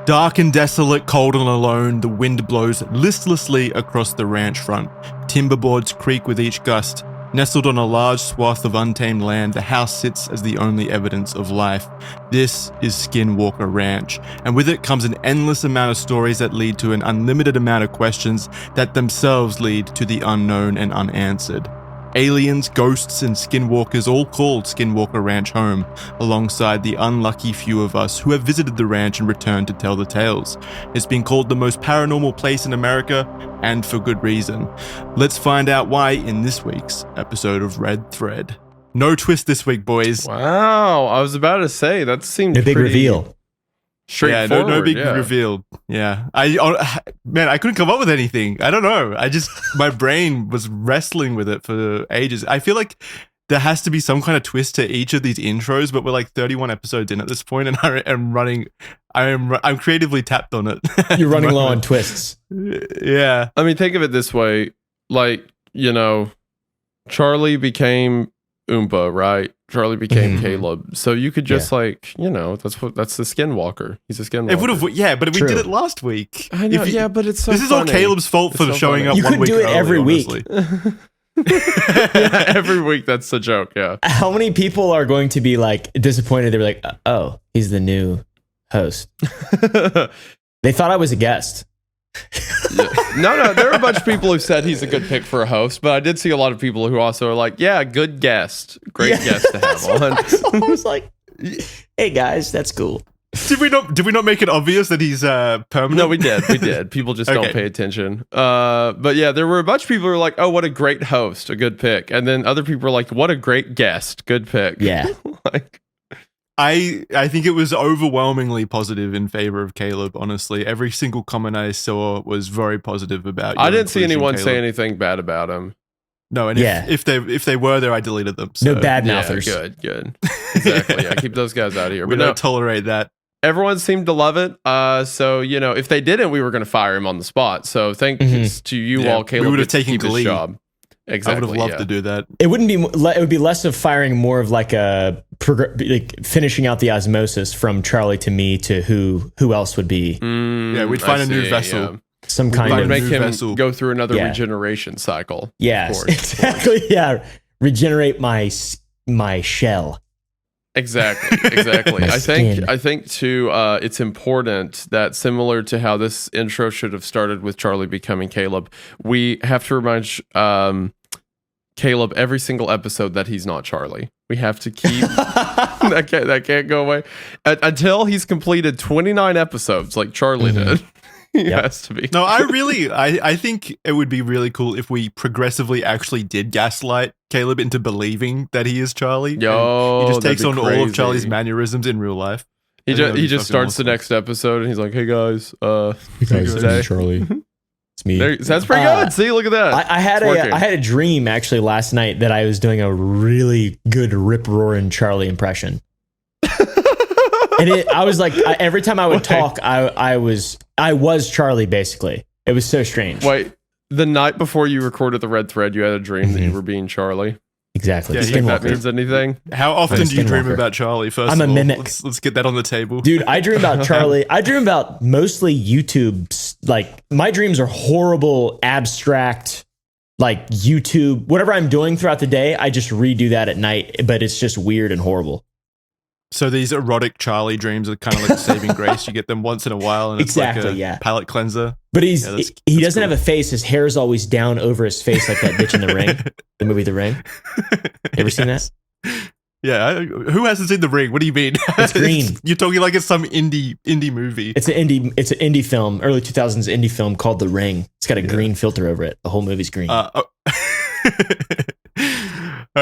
Dark and desolate, cold and alone, the wind blows listlessly across the ranch front. Timber boards creak with each gust. Nestled on a large swath of untamed land, the house sits as the only evidence of life. This is Skinwalker Ranch, and with it comes an endless amount of stories that lead to an unlimited amount of questions that themselves lead to the unknown and unanswered. Aliens, ghosts, and skinwalkers all called Skinwalker Ranch home, alongside the unlucky few of us who have visited the ranch and returned to tell the tales. It's been called the most paranormal place in America, and for good reason. Let's find out why in this week's episode of Red Thread. No twist this week, boys. Wow, I was about to say, that seemed a big reveal. Yeah, no big reveal. Yeah. I couldn't come up with anything. I don't know. My brain was wrestling with it for ages. I feel like there has to be some kind of twist to each of these intros, but we're like 31 episodes in at this point, and I'm creatively tapped on it. You're running low on twists. Yeah. I mean, think of it this way. Like, Charlie became Oompa, right? Charlie became Caleb. So you could just that's the Skinwalker. He's a Skinwalker. It would have, but we did it last week. I know, but it's so This is all Caleb's fault for showing up 1 week early. You could do it every week. Yeah, every week. That's the joke. Yeah. How many people are going to be like disappointed? They're like, oh, he's the new host. They thought I was a guest. No, there are a bunch of people who said he's a good pick for a host, but I did see a lot of people who also are like, yeah, good guest. Great guest to have on. I was like, hey guys, that's cool. Did we not make it obvious that he's permanent? No, we did. People just don't pay attention. But yeah, there were a bunch of people who were like, oh, what a great host, a good pick. And then other people were like, what a great guest, good pick. Yeah. I think it was overwhelmingly positive in favor of Caleb, honestly. Every single comment I saw was very positive about I didn't see anyone Caleb. say anything bad about him. No, and if they were there, I deleted them. So. No bad mouthers. Yeah, good. Exactly. Yeah, keep those guys out of here. We don't tolerate that. Everyone seemed to love it. So, if they didn't, we were going to fire him on the spot. So thanks to you all, Caleb. We would have taken his job. Exactly. I would have loved to do that. It would be less of firing, more of like finishing out the osmosis from Charlie to me to who else would be. We'd find a new vessel. Yeah. Some kind of make him vessel. Go through another regeneration cycle. Yes, exactly. Yeah, regenerate my shell. Exactly. I think too, it's important that, similar to how this intro should have started with Charlie becoming Caleb, we have to remind Caleb every single episode that he's not Charlie. We have to keep that can't go away until he's completed 29 episodes like Charlie did. He has to be. No, I think it would be really cool if we progressively actually did gaslight Caleb into believing that he is Charlie. He just takes on all of Charlie's mannerisms in real life. He just starts the next episode and he's like, "Hey guys, today, Charlie, it's me." That's pretty good. See, look at that. I had a dream actually last night that I was doing a really good rip roaring Charlie impression. And I was like, every time I would talk, I was Charlie, basically. It was so strange. Wait, the night before you recorded the Red Thread, you had a dream that you were being Charlie? Exactly. Yeah, you think that means anything? How often do you dream about Charlie, first I'm of a all? mimic. Let's get that on the table. Dude, I dream about Charlie. I dream about mostly YouTube. Like, my dreams are horrible, abstract, like YouTube. Whatever I'm doing throughout the day, I just redo that at night, but it's just weird and horrible. So these erotic Charlie dreams are kind of like saving grace. You get them once in a while, and it's like a palate cleanser. But he doesn't have a face. His hair is always down over his face, like that bitch in The Ring, the movie The Ring. Ever seen that? Yeah. Who hasn't seen The Ring? What do you mean? It's green. You're talking like it's some indie movie. It's an indie film, early 2000s indie film called The Ring. It's got a green filter over it. The whole movie's green. All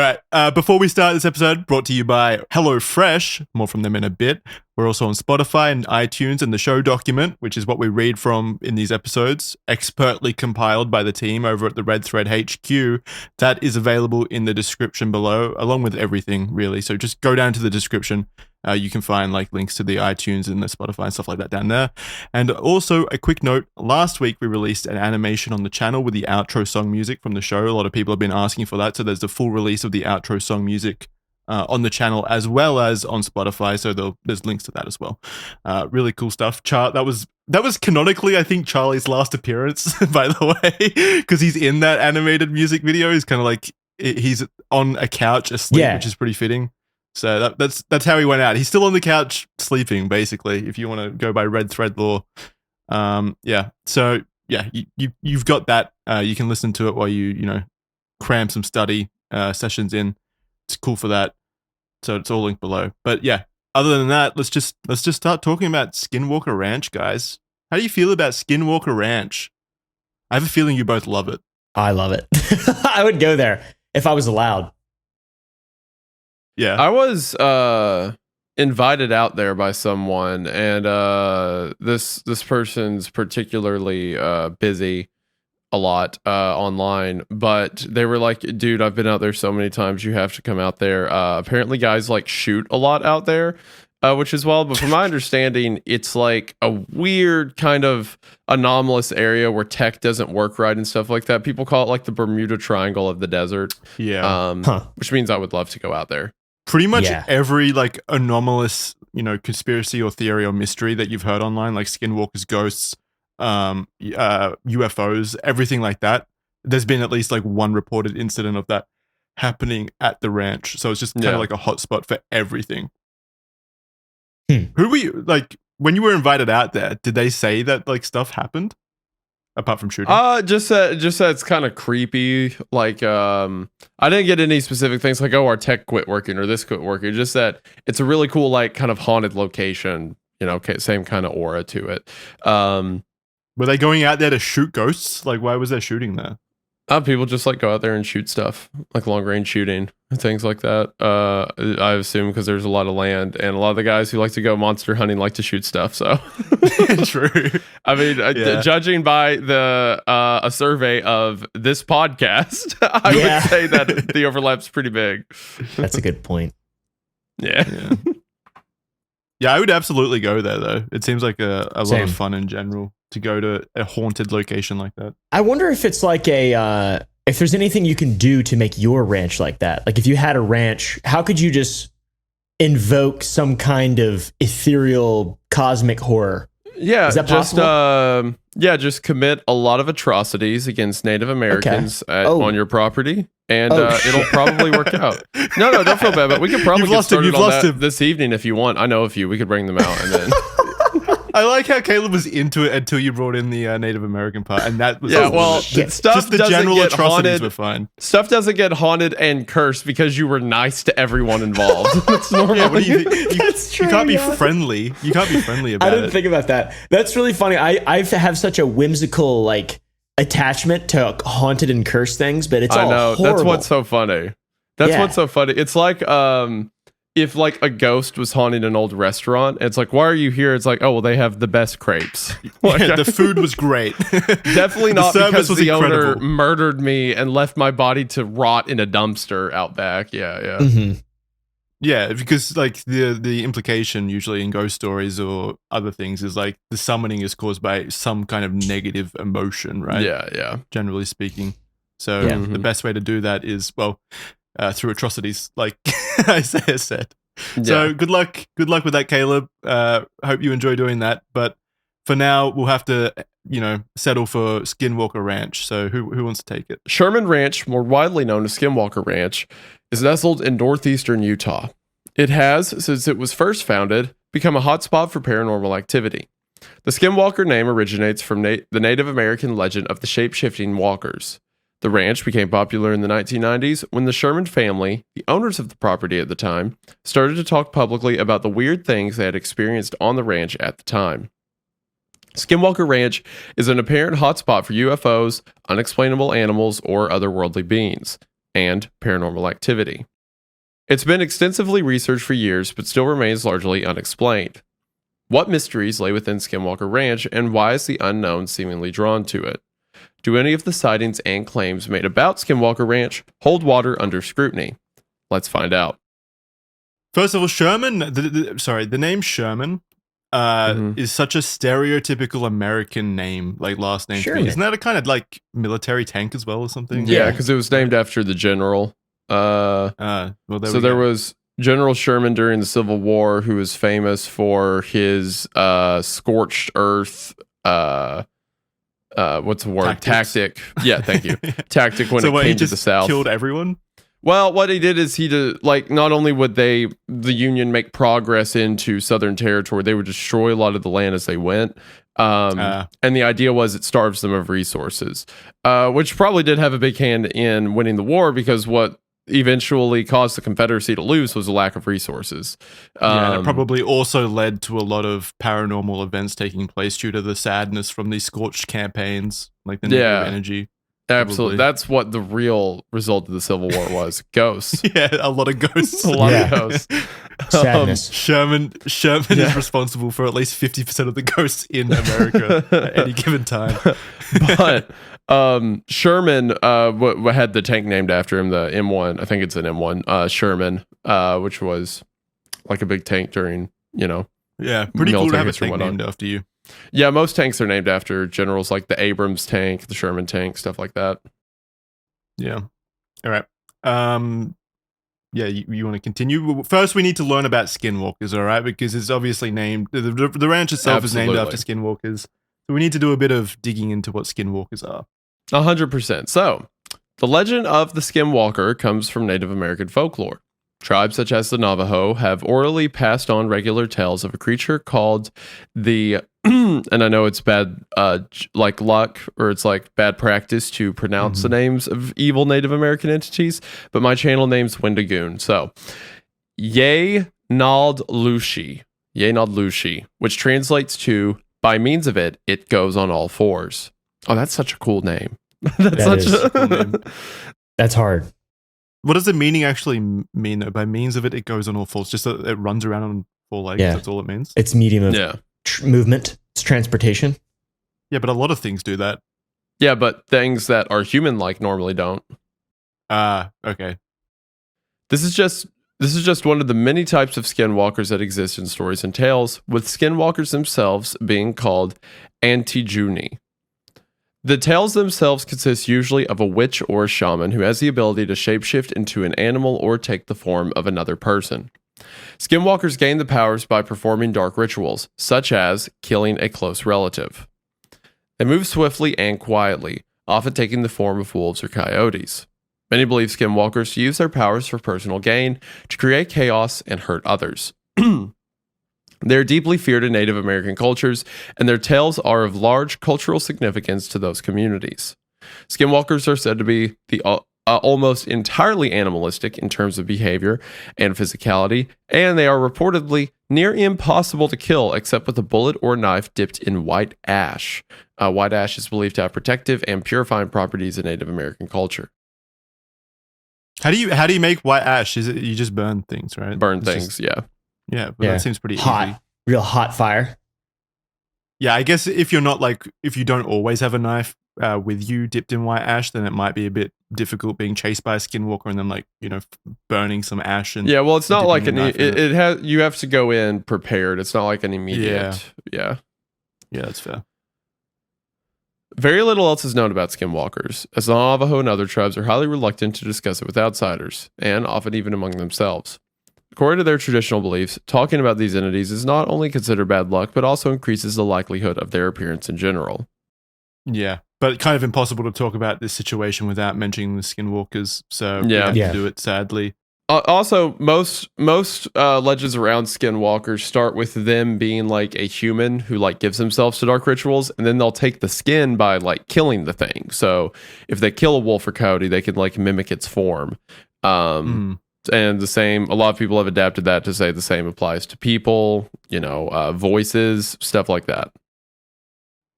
right. Before we start this episode, brought to you by HelloFresh. More from them in a bit. We're also on Spotify and iTunes, and the show document, which is what we read from in these episodes, expertly compiled by the team over at the Red Thread HQ, that is available in the description below, along with everything, really. So just go down to the description. You can find like links to the iTunes and the Spotify and stuff like that down there. And also a quick note, last week we released an animation on the channel with the outro song music from the show. A lot of people have been asking for that. So there's the full release of the outro song music on the channel as well as on Spotify. So there's links to that as well. Really cool stuff. That was canonically, I think, Charlie's last appearance, by the way, because he's in that animated music video. He's kind of like he's on a couch asleep, which is pretty fitting. So that's how he went out. He's still on the couch sleeping, basically, if you want to go by red thread law. So you've got that. You can listen to it while you cram some study sessions in. It's cool for that. So it's all linked below. But yeah, other than that, let's just start talking about Skinwalker Ranch, guys. How do you feel about Skinwalker Ranch? I have a feeling you both love it. I love it. I would go there if I was allowed. Yeah. I was invited out there by someone, and this person's particularly busy a lot online, but they were like, dude, I've been out there so many times, you have to come out there. Apparently guys like shoot a lot out there, which is wild, but from my understanding, it's like a weird kind of anomalous area where tech doesn't work right and stuff like that. People call it like the Bermuda Triangle of the desert. Which means I would love to go out there. Pretty much every like anomalous, conspiracy or theory or mystery that you've heard online, like Skinwalker's ghosts, UFOs, everything like that. There's been at least like one reported incident of that happening at the ranch. So it's just kind of like a hotspot for everything. Who were you like when you were invited out there? Did they say that like stuff happened apart from shooting? Just that it's kind of creepy. Like, I didn't get any specific things like, oh, our tech quit working or this quit working. Just that it's a really cool, like, kind of haunted location. Same kind of aura to it. Were they going out there to shoot ghosts? Like, why was there shooting there? People just like go out there and shoot stuff, like long range shooting and things like that. I assume because there's a lot of land, and a lot of the guys who like to go monster hunting like to shoot stuff. So true. I mean, judging by a survey of this podcast, I would say that the overlap's pretty big. That's a good point. Yeah. Yeah, I would absolutely go there though. It seems like a lot of fun in general to go to a haunted location like that. I wonder if it's like if there's anything you can do to make your ranch like that. Like if you had a ranch, how could you just invoke some kind of ethereal cosmic horror? Yeah, is that possible? Just commit a lot of atrocities against Native Americans on your property, and it'll probably work out. No, don't feel bad, but we could probably get started on that this evening if you want. I know a few. We could bring them out, and then... I like how Caleb was into it until you brought in the Native American part, and that was stuff just the general atrocities were fine. Stuff doesn't get haunted and cursed because you were nice to everyone involved. That's normal. Yeah, that's true. You can't be friendly. You can't be friendly about it. I didn't think about that. That's really funny. I have such a whimsical like attachment to haunted and cursed things, but it's all horrible. That's what's so funny. What's so funny. It's like if like a ghost was haunting an old restaurant, it's like, why are you here? It's like, oh, well, they have the best crepes. The food was great. Definitely not because the owner murdered me and left my body to rot in a dumpster out back. Yeah. Mm-hmm. Yeah, because like the implication usually in ghost stories or other things is like the summoning is caused by some kind of negative emotion, right? Yeah. Generally speaking. So the best way to do that is, through atrocities, like I said. So good luck with that, Caleb. Hope you enjoy doing that. But for now, we'll have to, settle for Skinwalker Ranch. So who wants to take it? Sherman Ranch, more widely known as Skinwalker Ranch, is nestled in northeastern Utah. It has, since it was first founded, become a hotspot for paranormal activity. The Skinwalker name originates from the Native American legend of the shape-shifting walkers. The ranch became popular in the 1990s when the Sherman family, the owners of the property at the time, started to talk publicly about the weird things they had experienced on the ranch at the time. Skinwalker Ranch is an apparent hotspot for UFOs, unexplainable animals, or otherworldly beings, and paranormal activity. It's been extensively researched for years, but still remains largely unexplained. What mysteries lay within Skinwalker Ranch, and why is the unknown seemingly drawn to it? Do any of the sightings and claims made about Skinwalker Ranch hold water under scrutiny? Let's find out. First of all, Sherman, the name Sherman is such a stereotypical American name, like last name. Isn't that a kind of like military tank as well or something? Yeah, because it was named after the general. There was General Sherman during the Civil War, who was famous for his scorched earth. What's the word? Tactic. Yeah, thank you. Tactic when it came to the South. Killed everyone. Well, what he did is not only would the Union make progress into Southern territory, they would destroy a lot of the land as they went. And the idea was it starves them of resources, which probably did have a big hand in winning the war, because what eventually caused the Confederacy to lose was a lack of resources. And it probably also led to a lot of paranormal events taking place due to the sadness from these scorched campaigns, like the negative energy. Absolutely. That's what the real result of the Civil War was. Ghosts. Yeah, a lot of ghosts. A lot of ghosts. Sadness. Sherman is responsible for at least 50% of the ghosts in America at any given time. But Sherman had the tank named after him, the M1. I think it's an M1, Sherman, which was like a big tank during, Yeah, pretty cool to have a tank named after you. Yeah, most tanks are named after generals, like the Abrams tank, the Sherman tank, stuff like that. Yeah. All right. Yeah, you want to continue? First, we need to learn about skinwalkers, all right? Because it's obviously named, the ranch itself is named after skinwalkers. So we need to do a bit of digging into what skinwalkers are. 100%. So, the legend of the skinwalker comes from Native American folklore. Tribes such as the Navajo have orally passed on regular tales of a creature called the, and I know it's bad, like luck, or it's like bad practice to pronounce the names of evil Native American entities, but my channel name's Wendigoon. So, Ye Nald Lushi, which translates to, by means of it, it goes on all fours. Oh, that's such a cool name. That's a cool name. That's hard. What does the meaning actually mean, though? By means of it, it goes on all fours. Just that it runs around on four legs. Yeah. That's all it means. It's medium of movement. It's transportation. Yeah, but a lot of things do that. Yeah, but things that are human-like normally don't. Okay. This is just one of the many types of skinwalkers that exist in stories and tales, with skinwalkers themselves being called Antijuni. The tales themselves consist usually of a witch or a shaman who has the ability to shapeshift into an animal or take the form of another person. Skinwalkers gain the powers by performing dark rituals, such as killing a close relative. They move swiftly and quietly, often taking the form of wolves or coyotes. Many believe skinwalkers use their powers for personal gain, to create chaos and hurt others. They are deeply feared in Native American cultures, and their tales are of large cultural significance to those communities. Skinwalkers are said to be almost entirely animalistic in terms of behavior and physicality, and they are reportedly near impossible to kill except with a bullet or knife dipped in white ash. White ash is believed to have protective and purifying properties in Native American culture. How do you make white ash? Is it you just burn things, right? Yeah, but that seems pretty easy. Real hot fire. Yeah, I guess if you don't always have a knife with you dipped in white ash, then it might be a bit difficult being chased by a skinwalker and then burning some ash and well, it's not like you have to go in prepared. It's not like an immediate. Yeah, that's fair. Very little else is known about skinwalkers, as the Navajo and other tribes are highly reluctant to discuss it with outsiders, and often even among themselves. According to their traditional beliefs, talking about these entities is not only considered bad luck, but also increases the likelihood of their appearance in general. Yeah, but kind of impossible to talk about this situation without mentioning the skinwalkers, so we have to do it, sadly. Also, most legends around skinwalkers start with them being like a human who like gives themselves to dark rituals, and then they'll take the skin by like killing the thing. So if they kill a wolf or coyote, they can like mimic its form. And the same, a lot of people have adapted that to say the same applies to people, voices, stuff like that.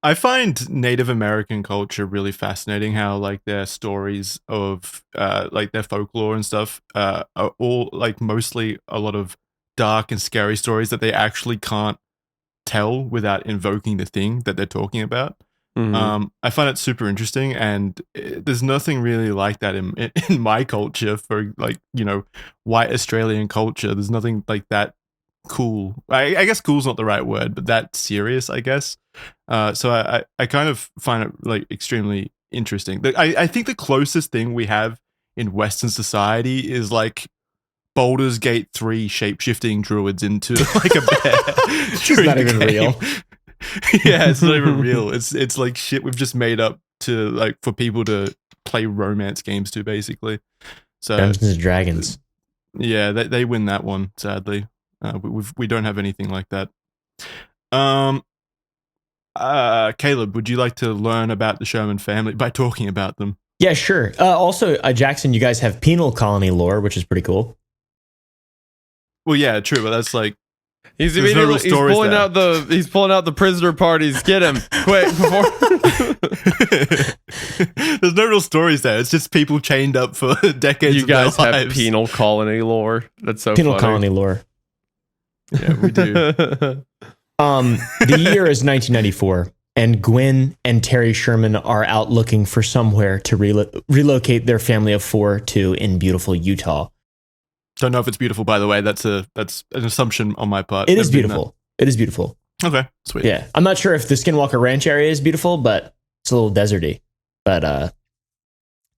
I find Native American culture really fascinating, how like their stories of like their folklore and stuff are all like mostly a lot of dark and scary stories that they actually can't tell without invoking the thing that they're talking about. I find it super interesting, and there's nothing really like that in my culture for like, white Australian culture. There's nothing like that cool. I guess cool's not the right word, but that serious, I guess. So I kind of find it like extremely interesting. I think the closest thing we have in Western society is like Baldur's Gate 3 shape-shifting druids into like a bear. It's not even real. Yeah, it's not even real. It's like shit we've just made up to like for people to play romance games to, basically. So Dungeons and Dragons. Yeah, they win that one. Sadly, we don't have anything like that. Caleb, would you like to learn about the Sherman family by talking about them? Yeah, sure. Also, Jackson, you guys have penal colony lore, which is pretty cool. Well, yeah, true, but that's like he's pulling out the prisoner parties. Get him quick before. There's no real stories there. It's just people chained up for decades. You guys of their have lives. penal colony lore. That's so Penal funny. colony lore. Yeah, we do. The year is 1994, and Gwen and Terry Sherman are out looking for somewhere to relocate their family of 4 to in beautiful Utah. Don't know if it's beautiful, by the way. That's an assumption on my part. It is beautiful. It is beautiful. Okay, sweet. Yeah, I'm not sure if the Skinwalker Ranch area is beautiful, but it's a little deserty. But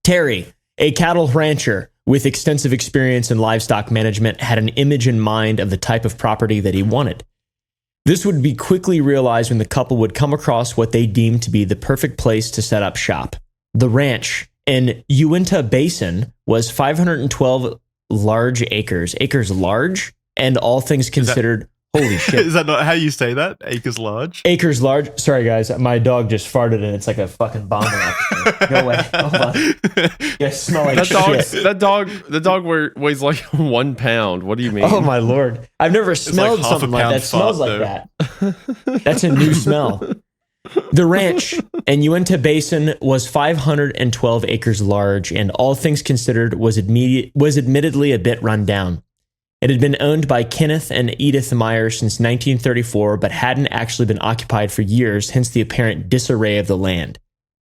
Terry, a cattle rancher with extensive experience in livestock management, had an image in mind of the type of property that he wanted. This would be quickly realized when the couple would come across what they deemed to be the perfect place to set up shop. The ranch in Uinta Basin was 512 large acres. Acres large, and all things considered, holy shit. Is that not how you say that? Acres large? Acres large. Sorry, guys. My dog just farted and it's like a fucking bomb. Go away. Hold on. You smell like shit. The dog weighs like 1 pound. What do you mean? Oh, my Lord. I've never smelled like half something a like pound that. Smells fart, like that. That's a new smell. The ranch in Uinta Basin was 512 acres large, and all things considered was admittedly a bit run down. It had been owned by Kenneth and Edith Meyer since 1934, but hadn't actually been occupied for years, hence the apparent disarray of the land.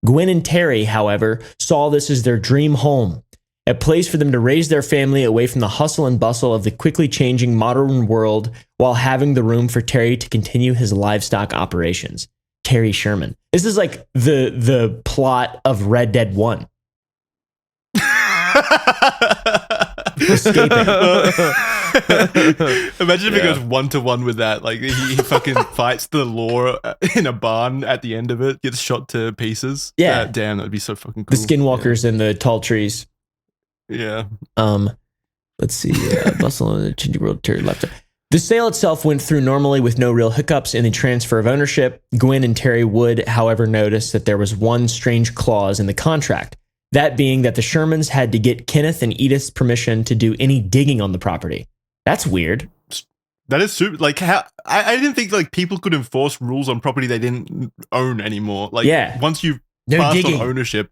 Gwen and Terry, however, saw this as their dream home, a place for them to raise their family away from the hustle and bustle of the quickly changing modern world while having the room for Terry to continue his livestock operations. Terry Sherman. This is like the plot of Red Dead 1. Escaping. Imagine if it goes 1-to-1 with that. Like he fucking fights the law in a barn at the end of it, gets shot to pieces. Yeah. Damn, that would be so fucking cool. The skinwalkers in the tall trees. Yeah. Let's see. Bustle in the changing world. Terry left. The sale itself went through normally with no real hiccups in the transfer of ownership. Gwen and Terry would, however, notice that there was one strange clause in the contract. That being that the Shermans had to get Kenneth and Edith's permission to do any digging on the property. That's weird. That is super. Like, how I didn't think like people could enforce rules on property they didn't own anymore. Like, yeah. Once you've No passed digging. on ownership,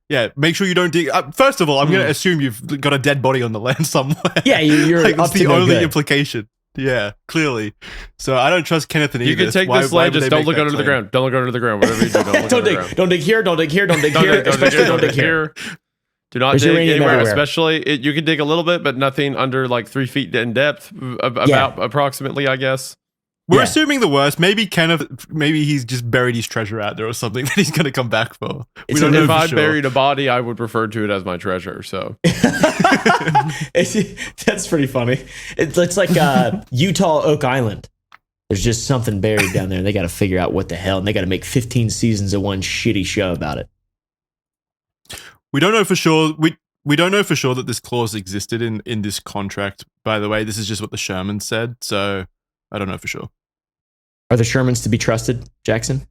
yeah, make sure you don't dig. First of all, I'm going to assume you've got a dead body on the land somewhere. Yeah, you're like, up that's to the no only good. implication. Yeah, clearly. So I don't trust Kenneth and Edith. You can take this land, just don't look under the ground. Don't look under the ground. Whatever you do, don't look under the ground. Don't dig here, don't dig here, don't dig here, especially don't dig here. Do not There's dig uranium anywhere, everywhere. especially you can dig a little bit, but nothing under like 3 feet in depth, about approximately, I guess. We're assuming the worst. Maybe Kenneth, maybe he's just buried his treasure out there or something that he's going to come back for. We don't know If for I sure. buried a body, I would refer to it as my treasure. So That's pretty funny. It's like Utah Oak Island. There's just something buried down there. They got to figure out what the hell, and they got to make 15 seasons of one shitty show about it. We don't know for sure. We don't know for sure that this clause existed in this contract. By the way, this is just what the Sherman said, so I don't know for sure. Are the Shermans to be trusted, Jackson?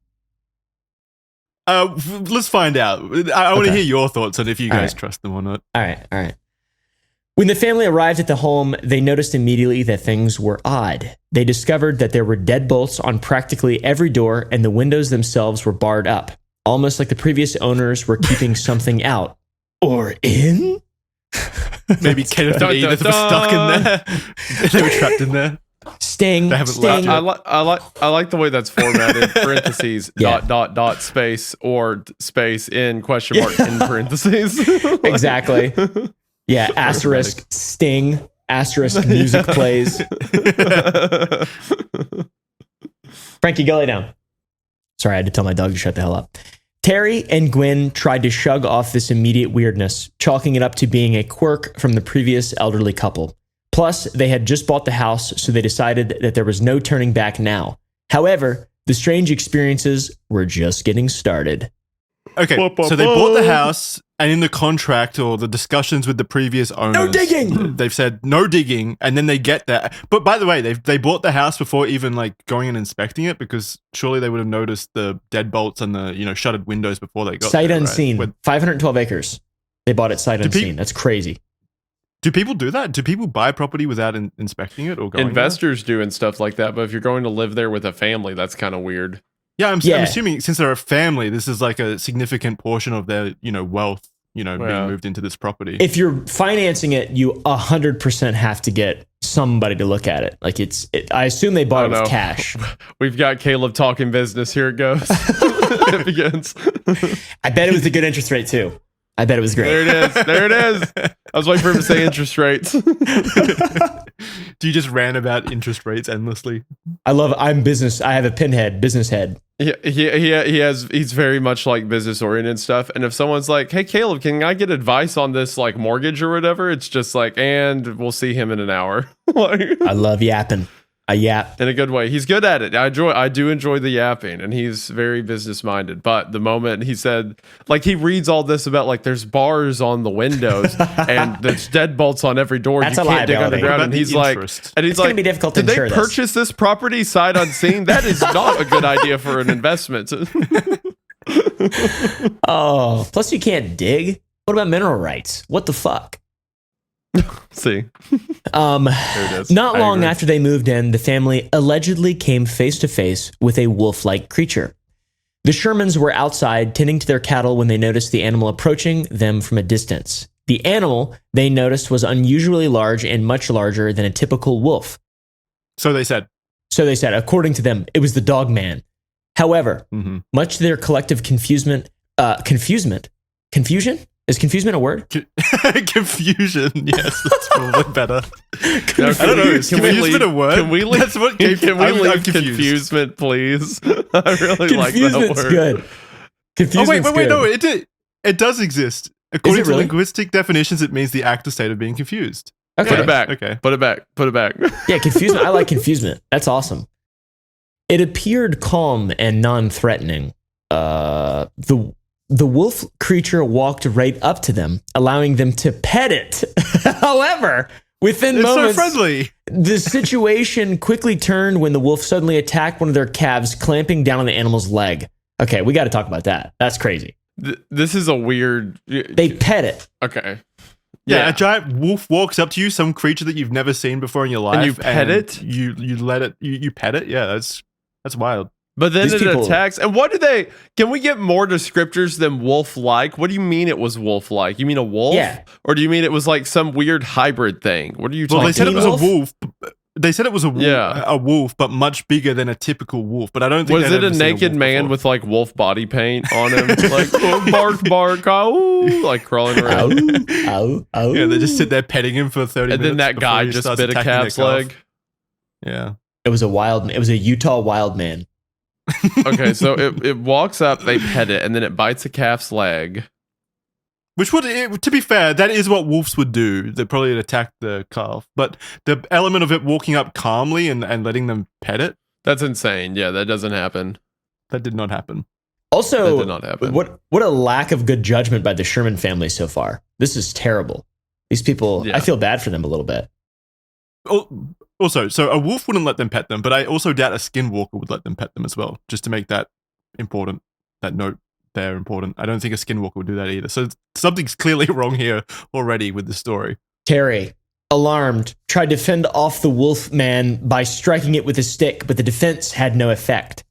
Let's find out. I want to hear your thoughts on if you guys trust them or not. All right. When the family arrived at the home, they noticed immediately that things were odd. They discovered that there were deadbolts on practically every door, and the windows themselves were barred up, almost like the previous owners were keeping something out. Or in? Maybe Kenneth and Edith were stuck in there. They were trapped in there. Sting. They haven't left yet. I like the way that's formatted. Parentheses, dot, space, or space in question mark in parentheses. Exactly. Yeah, asterisk, Sting, asterisk, music plays. Frankie, go lay down. Sorry, I had to tell my dog to shut the hell up. Terry and Gwen tried to shrug off this immediate weirdness, chalking it up to being a quirk from the previous elderly couple. Plus, they had just bought the house, so they decided that there was no turning back now. However, the strange experiences were just getting started. Okay, so they bought the house, and in the contract or the discussions with the previous owners, no digging! They've said no digging, and then they get that. But by the way, they bought the house before even like going and inspecting it, because surely they would have noticed the deadbolts and the shuttered windows before they got sight there, unseen. Right? 512 acres. They bought it sight unseen. That's crazy. Do people do that? Do people buy property without inspecting it or going? Investors do and stuff like that, but if you're going to live there with a family, that's kind of weird. Yeah, I'm assuming since they're a family, this is like a significant portion of their, wealth, being moved into this property. If you're financing it, you 100% have to get somebody to look at it. Like I assume they bought it with cash. We've got Caleb talking business. Here it goes. It begins. I bet it was a good interest rate too. I bet it was great. There it is. I was waiting for him to say interest rates. Do you just rant about interest rates endlessly? I'm business. I have a pinhead, business head. He's very much like business oriented stuff. And if someone's like, "Hey Caleb, can I get advice on this like mortgage or whatever?" It's just like, and we'll see him in an hour. I love yapping. I yap in a good way. He's good at it. I do enjoy the yapping, and he's very business minded. But the moment he said, like, he reads all this about like there's bars on the windows and there's deadbolts on every door. That's you can't dig underground. And he's like, it's gonna be difficult to did they purchase this property sight unseen? That is not a good idea for an investment. Oh, plus you can't dig. What about mineral rights? What the fuck? See, not long after they moved in, the family allegedly came face to face with a wolf-like creature. The Shermans were outside tending to their cattle when they noticed the animal approaching them from a distance. The animal they noticed was unusually large and much larger than a typical wolf. So they said. According to them, it was the dog man. However, much to their collective confusion? Is confusement a word? Confusion, yes, that's probably better. I don't know. Can we leave a word? Can we leave? That's what. Can we leave confusement, please? I really like that word. Good. Confusement's wait, good. no, it does exist. According to really? linguistic definitions, it means the active state of being confused. Okay. Put it back. Okay. Put it back. Yeah, confusement. I like confusement. That's awesome. It appeared calm and non-threatening. The wolf creature walked right up to them, allowing them to pet it. However, within moments, so friendly. The situation quickly turned when the wolf suddenly attacked one of their calves, clamping down on the animal's leg. Okay, we got to talk about that. That's crazy. This is a weird... They pet it. Okay. Yeah, a giant wolf walks up to you, some creature that you've never seen before in your life. And you pet it? You let it... You pet it? Yeah, that's wild. But then it attacks. And what do they... Can we get more descriptors than wolf-like? What do you mean it was wolf-like? You mean a wolf? Yeah. Or do you mean it was like some weird hybrid thing? What are you talking about? Well, they said it was a wolf. They said it was a wolf, but much bigger than a typical wolf. But I don't think... Was it a naked man with like wolf body paint on him? Like, oh, bark, oh, like crawling around. Ow. Yeah, they just sit there petting him for 30 minutes. And then that guy just bit a calf's leg. Yeah. It was a Utah wild man. Okay, so it walks up, they pet it, and then it bites a calf's leg. Which would, to be fair, that is what wolves would do. They'd probably attack the calf. But the element of it walking up calmly and letting them pet it. That's insane. Yeah, that doesn't happen. That did not happen. Also, that did not happen. What a lack of good judgment by the Sherman family so far. This is terrible. These people, I feel bad for them a little bit. Also, so a wolf wouldn't let them pet them, but I also doubt a skinwalker would let them pet them as well, just to make that important, that note there important. I don't think a skinwalker would do that either. So something's clearly wrong here already with the story. Terry, alarmed, tried to fend off the wolf man by striking it with a stick, but the defense had no effect.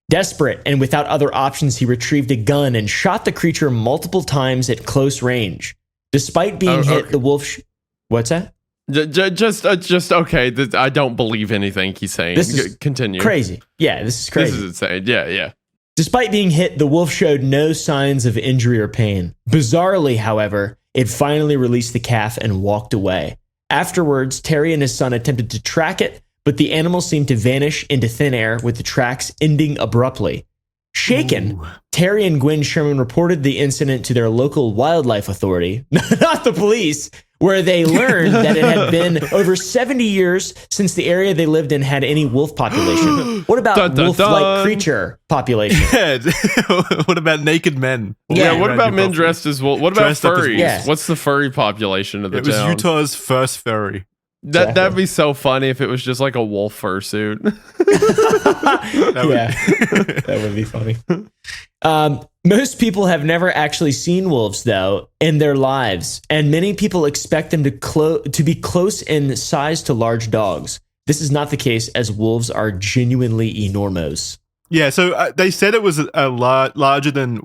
Desperate and without other options, he retrieved a gun and shot the creature multiple times at close range. Despite being hit, the wolf... What's that? Just okay. I don't believe anything he's saying. This is continue. Crazy. Yeah, this is crazy. This is insane. Yeah. Despite being hit, the wolf showed no signs of injury or pain. Bizarrely, however, it finally released the calf and walked away. Afterwards, Terry and his son attempted to track it, but the animal seemed to vanish into thin air with the tracks ending abruptly. Shaken, Terry and Gwen Sherman reported the incident to their local wildlife authority, not the police, where they learned that it had been over 70 years since the area they lived in had any wolf population. What about wolf-like creature population? Yeah. What about naked men? Yeah, what about men dressed as wolf? What about furries? Yeah. What's the furry population of the town? It was Utah's first furry. That'd be so funny if it was just like a wolf fursuit. That would be funny. Most people have never actually seen wolves, though, in their lives, and many people expect them to be close in size to large dogs. This is not the case, as wolves are genuinely enormous. Yeah, so they said it was larger than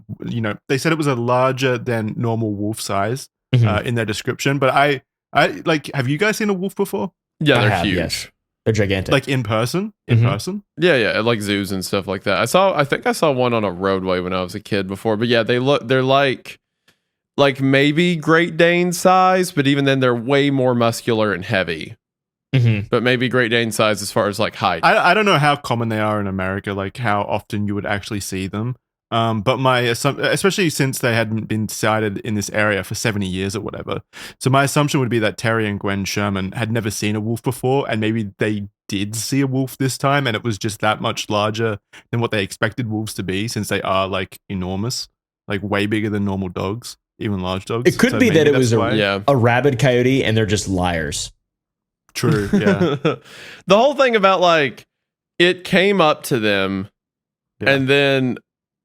normal wolf size in their description. But I have you guys seen a wolf before? Yeah, they're huge. Yes. They're gigantic. Like in person? In person? Yeah, at like zoos and stuff like that. I think I saw one on a roadway when I was a kid before. But yeah, they're like maybe Great Dane size, but even then they're way more muscular and heavy. But maybe Great Dane size as far as like height. I don't know how common they are in America, like how often you would actually see them. But especially since they hadn't been sighted in this area for 70 years or whatever. So my assumption would be that Terry and Gwen Sherman had never seen a wolf before, and maybe they did see a wolf this time, and it was just that much larger than what they expected wolves to be, since they are like enormous, like way bigger than normal dogs, even large dogs. It could be that it was a rabid coyote and they're just liars. True, yeah. The whole thing about like it came up to them and then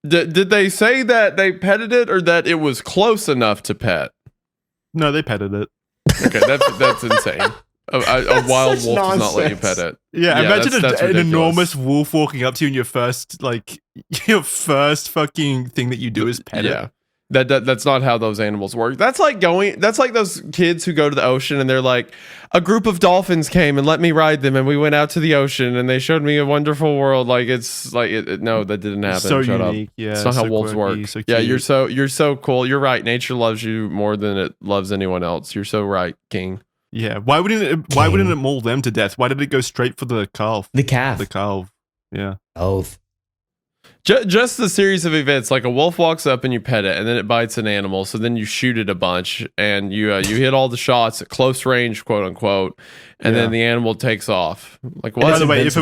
did they say that they petted it or that it was close enough to pet? No, they petted it. Okay, that's insane. A wild wolf does not let you pet it. Yeah, imagine an enormous wolf walking up to you and your first fucking thing that you do is pet it. That's not how those animals work. That's like those kids who go to the ocean and they're like, a group of dolphins came and let me ride them and we went out to the ocean and they showed me a wonderful world. Like it's like no, that didn't happen. So Shut unique. up. Yeah, it's not how wolves work. So yeah, you're so cool. You're right. Nature loves you more than it loves anyone else. You're so right, King. Yeah. Why wouldn't it maul them to death? Why did it go straight for the calf? The calf. The calf. Yeah. Both. Just the series of events, like a wolf walks up and you pet it, and then it bites an animal. So then you shoot it a bunch, and you hit all the shots at close range, quote unquote, and then the animal takes off. Like, what? By the way, if it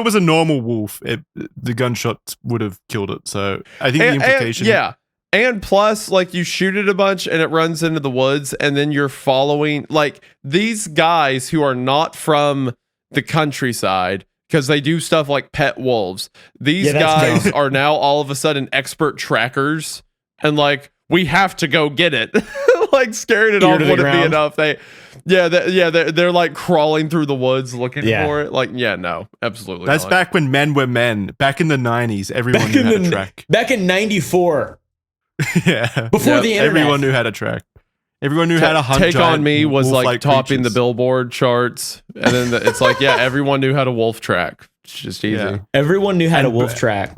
was a normal wolf, the gunshot would have killed it. So I think the implication, and plus, like you shoot it a bunch, and it runs into the woods, and then you're following like these guys who are not from the countryside. Because they do stuff like pet wolves. These guys are now all of a sudden expert trackers. And like, we have to go get it. Like scaring it off wouldn't be enough. They're like crawling through the woods looking for it. Like, no, absolutely That's not. back when men were men. Back in the 90s, everyone knew how to track. Back in 94. Yeah. Before the internet. Everyone knew how to track. Everyone knew how to hunt. Take on Me was like topping the Billboard charts, and then it's like, everyone knew how to wolf track. It's just easy. Yeah. Everyone knew how to wolf track.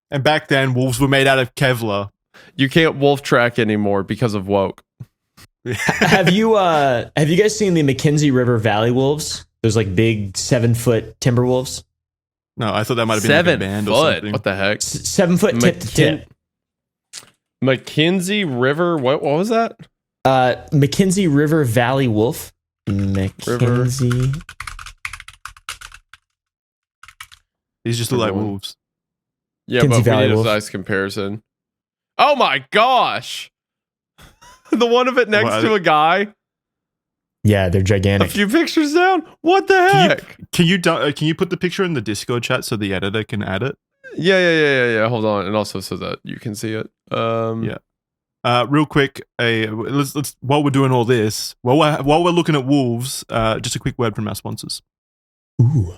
And back then, wolves were made out of Kevlar. You can't wolf track anymore because of woke. Have you guys seen the McKenzie River Valley wolves? Those like big 7-foot timber wolves. No, I thought that might have been like a band or something. What the heck? 7 foot tip to tip. McKenzie River. What was that? McKenzie River Valley wolf. McKenzie. These just look like wolves. Yeah, but we need a size comparison. Oh my gosh! The one of it next to a guy. Yeah, they're gigantic. A few pictures down. What the heck? Can you put the picture in the Discord chat so the editor can add it? Yeah. Hold on, and also so that you can see it. Real quick, let's while we're doing all this, while we're looking at wolves, just a quick word from our sponsors. Ooh.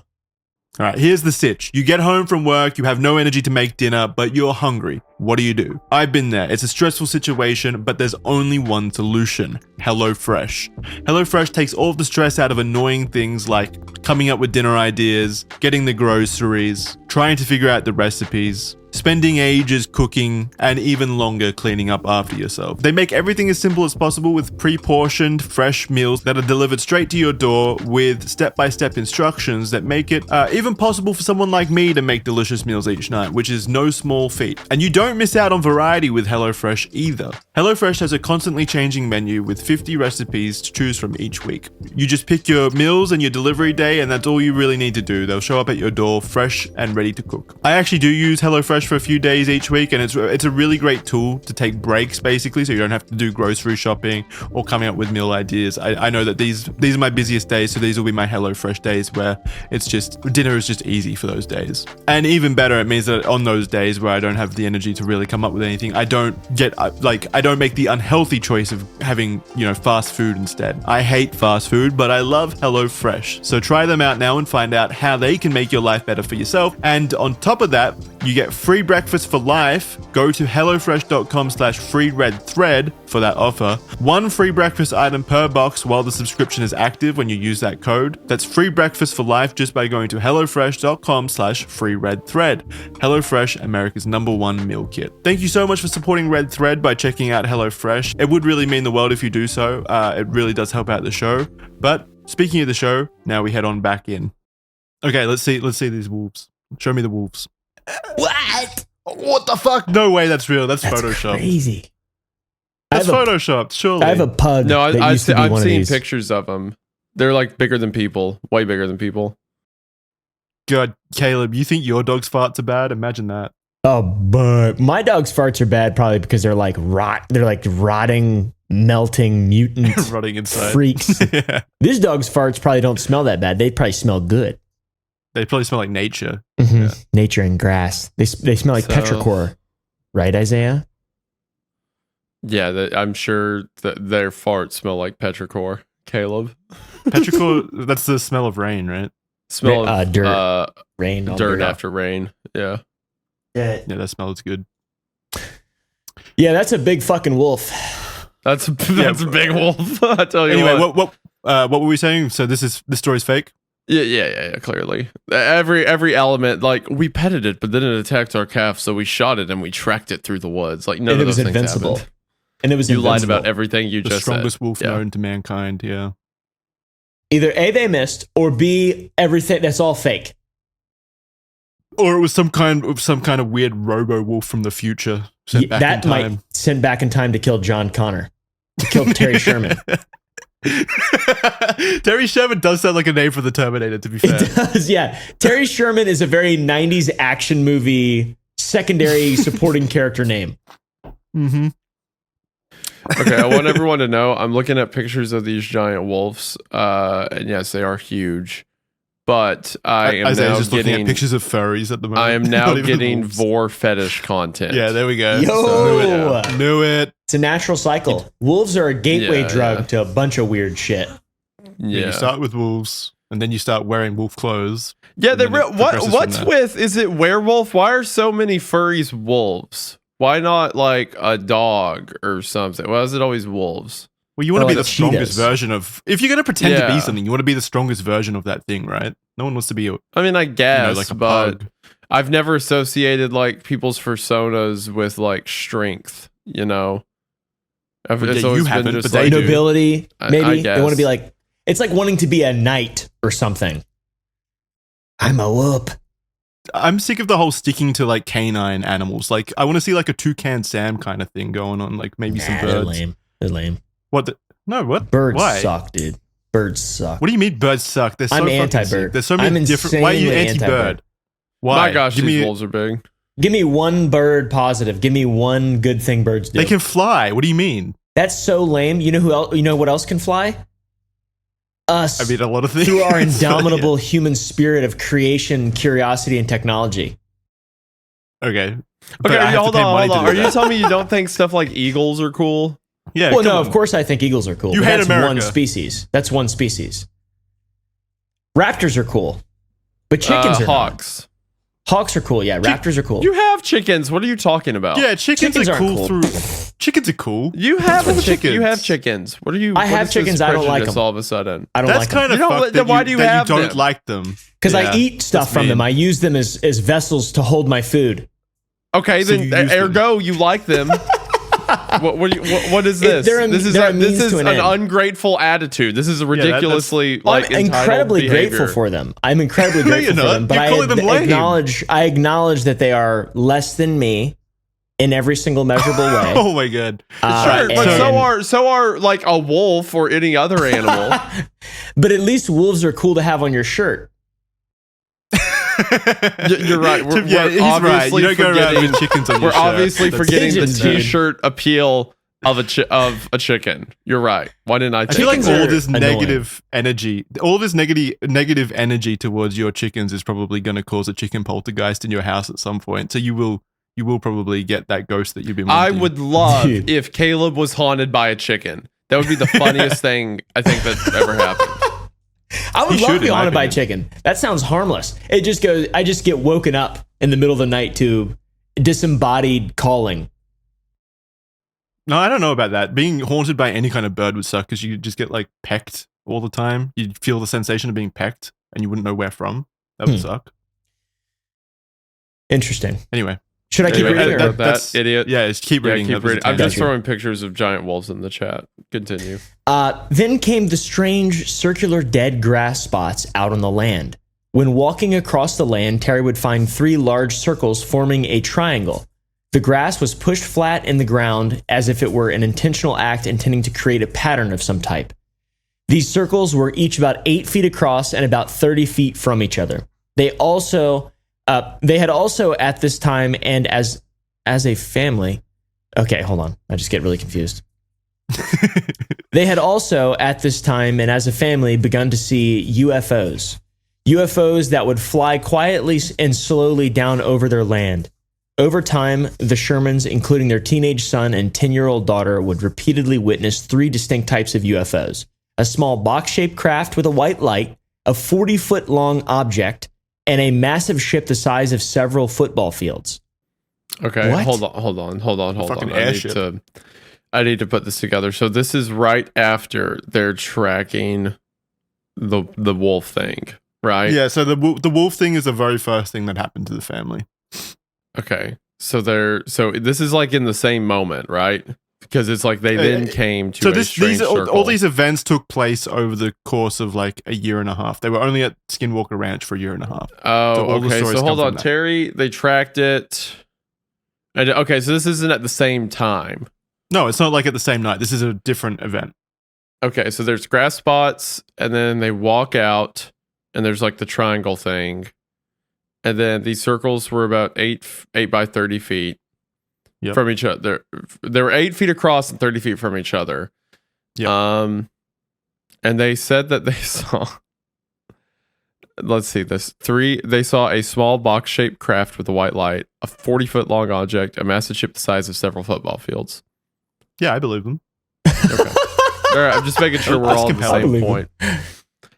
All right, here's the sitch. You get home from work, you have no energy to make dinner, but you're hungry. What do? I've been there. It's a stressful situation, but there's only one solution. HelloFresh. HelloFresh takes all of the stress out of annoying things like coming up with dinner ideas, getting the groceries, trying to figure out the recipes. spending ages cooking, and even longer cleaning up after yourself. They make everything as simple as possible with pre-portioned, fresh meals that are delivered straight to your door with step-by-step instructions that make it even possible for someone like me to make delicious meals each night, which is no small feat. And you don't miss out on variety with HelloFresh either. HelloFresh has a constantly changing menu with 50 recipes to choose from each week. You just pick your meals and your delivery day, and that's all you really need to do. They'll show up at your door fresh and ready to cook. I actually do use HelloFresh for a few days each week, and it's a really great tool to take breaks, basically, so you don't have to do grocery shopping or coming up with meal ideas. I know that these are my busiest days, so these will be my HelloFresh days where it's just dinner is just easy for those days. And even better, it means that on those days where I don't have the energy to really come up with anything, I don't make the unhealthy choice of having, fast food instead. I hate fast food, but I love HelloFresh. So try them out now and find out how they can make your life better for yourself. And on top of that, you get free breakfast for life. Go to hellofresh.com/freeredthread for that offer. One free breakfast item per box while the subscription is active when you use that code. That's free breakfast for life just by going to hellofresh.com/freeredthread. HelloFresh, America's #1 meal kit. Thank you so much for supporting Red Thread by checking out HelloFresh. It would really mean the world if you do so. It really does help out the show. But speaking of the show, now we head on back in. Okay, let's see these wolves. Show me the wolves. What the fuck? No way that's real. That's Photoshopped. Crazy. That's Photoshopped, surely. I have a pug. No, I've seen these. pictures of them. They're like bigger than people. Way bigger than people. God, Caleb, you think your dog's farts are bad? Imagine that. Oh, but my dog's farts are bad probably because they're like rotting, melting, mutant rotting inside freaks. Yeah. This dog's farts probably don't smell that bad. They probably smell good. They probably smell like nature. Mm-hmm. Yeah. Nature and grass. They smell like petrichor. Right, Isaiah? Yeah, I'm sure that their farts smell like petrichor, Caleb. Petrichor, that's the smell of rain, right? Smell of dirt. Rain. Dirt after rain. Yeah. Yeah, that smells good. Yeah, that's a big fucking wolf. That's a big wolf. I tell you anyway, what were we saying? So this story's fake? Yeah. Clearly, every element, like we petted it, but then it attacked our calf, so we shot it and we tracked it through the woods. Like none of those things happened. And it was you lied about everything you the just strongest said. wolf known to mankind. Yeah. Either A, they missed, or B, everything that's all fake. Or it was some kind of weird robo wolf from the future sent back in time. Might send back in time to kill John Connor, to kill Terry Sherman. Terry Sherman does sound like a name for the Terminator, to be fair. It does, yeah. Terry Sherman is a very 90s action movie secondary supporting character name. Mm-hmm. Okay, I want everyone to know I'm looking at pictures of these giant wolves, and yes, they are huge. But I am now just getting looking at pictures of furries at the moment. I am now getting vor fetish content. Yeah, there we go. Yo, knew it. It's a natural cycle. Wolves are a gateway drug to a bunch of weird shit. Yeah, you start with wolves, and then you start wearing wolf clothes. Yeah, what's with? Is it werewolf? Why are so many furries wolves? Why not like a dog or something? Why is it always wolves? Well, you want to be like the strongest cheetahs. version of... If you're going to pretend to be something, you want to be the strongest version of that thing, right? No one wants to be I guess, like a but pug. I've never associated like people's personas with like strength, you know? It's you always haven't, been just but they like... do. Nobility, maybe. I guess. They want to be like... It's like wanting to be a knight or something. I'm a whoop. I'm sick of the whole sticking to like canine animals. Like, I want to see like a Toucan Sam kind of thing going on. Like maybe some birds. They're lame. What? What? Birds Why? suck, dude. Birds suck. What do you mean birds suck? They're so I'm fucking anti-bird. sick. There's so many different... Why are you insanely anti-bird? anti-bird. Why? My gosh, these wolves are big. Give me one bird positive. Give me one good thing birds do. They can fly. What do you mean? That's so lame. You know who else? You know what else can fly? Us. I mean, a lot of things. Through our indomitable human spirit of creation, curiosity, and technology. Okay. But Okay, I have to hold pay on. money to do Are you that. telling me you don't think stuff like eagles are cool? Yeah. Well, come no, on. of course I think eagles are cool. You but hate that's America. one species. That's one species. Raptors are cool. But chickens are hawks. not. Hawks are cool, yeah. Raptors are cool. You have chickens. What are you talking about? Yeah, chickens are aren't cool through... Chickens are cool. You have What's a with chicken. chickens? You have chickens. What are you? I what have is this chickens, I don't like prejudice them. All of a sudden, I don't That's like them. kind of You know, fucked then that why do you that have don't them? like them. Because I Yeah, eat stuff that's from them. mean. I use them as vessels to hold my food. Okay, So then you use them. ergo you like them. What is this? This is an ungrateful attitude. This is a ridiculously I'm incredibly behavior. grateful for them. I'm incredibly grateful for them, but I acknowledge that they are less than me in every single measurable way. Oh my god! Sure, but so are like a wolf or any other animal. But at least wolves are cool to have on your shirt. You're right. We're he's right. You don't go around with chickens on your shirt. We're obviously forgetting the pigeons, dude. t-shirt appeal of a chicken. You're right. Why didn't I I feel like that? all this negative energy towards your chickens is probably going to cause a chicken poltergeist in your house at some point. So you will probably get that ghost that you've been wanting. I would love if Caleb was haunted by a chicken. That would be the funniest thing I think that's ever happened. I would love to be haunted by a chicken. That sounds harmless. It just goes. I just get woken up in the middle of the night to disembodied calling. No, I don't know about that. Being haunted by any kind of bird would suck because you just get like pecked all the time. You'd feel the sensation of being pecked and you wouldn't know where from. That would suck. Interesting. Anyway. Should I keep reading? That's idiot. Yeah, just keep reading. Keep reading. I'm just throwing pictures of giant wolves in the chat. Continue. Then came the strange circular dead grass spots out on the land. When walking across the land, Terry would find 3 large circles forming a triangle. The grass was pushed flat in the ground as if it were an intentional act intending to create a pattern of some type. These circles were each about 8 feet across and about 30 feet from each other. They had also at this time and as a family. Okay, hold on. I just get really confused. They had also at this time and as a family begun to see UFOs. UFOs that would fly quietly and slowly down over their land. Over time, the Shermans, including their teenage son and 10-year-old daughter, would repeatedly witness 3 distinct types of UFOs. A small box-shaped craft with a white light, a 40-foot-long object, and a massive ship the size of several football fields. Okay, What? hold on. Fucking airship. I need to put this together. So this is right after they're tracking the wolf thing, right? Yeah, so the wolf thing is the very first thing that happened to the family. Okay. So this is like in the same moment, right? Because it's like they then came to a strange circle. All these events took place over the course of like a year and a half. They were only at Skinwalker Ranch for a year and a half. Oh, okay. So hold on, Terry. They tracked it. Okay, so this isn't at the same time. No, it's not like at the same night. This is a different event. Okay, so there's grass spots, and then they walk out, and there's like the triangle thing, and then these circles were about 8 by 30 feet from each other. They were 8 feet across and 30 feet from each other. Yep. And they said that they saw. Let's see this. They saw a small box-shaped craft with a white light, a 40-foot long object, a massive ship the size of several football fields. Yeah, I believe them. Okay. All right, I'm just making sure we're all on the same point.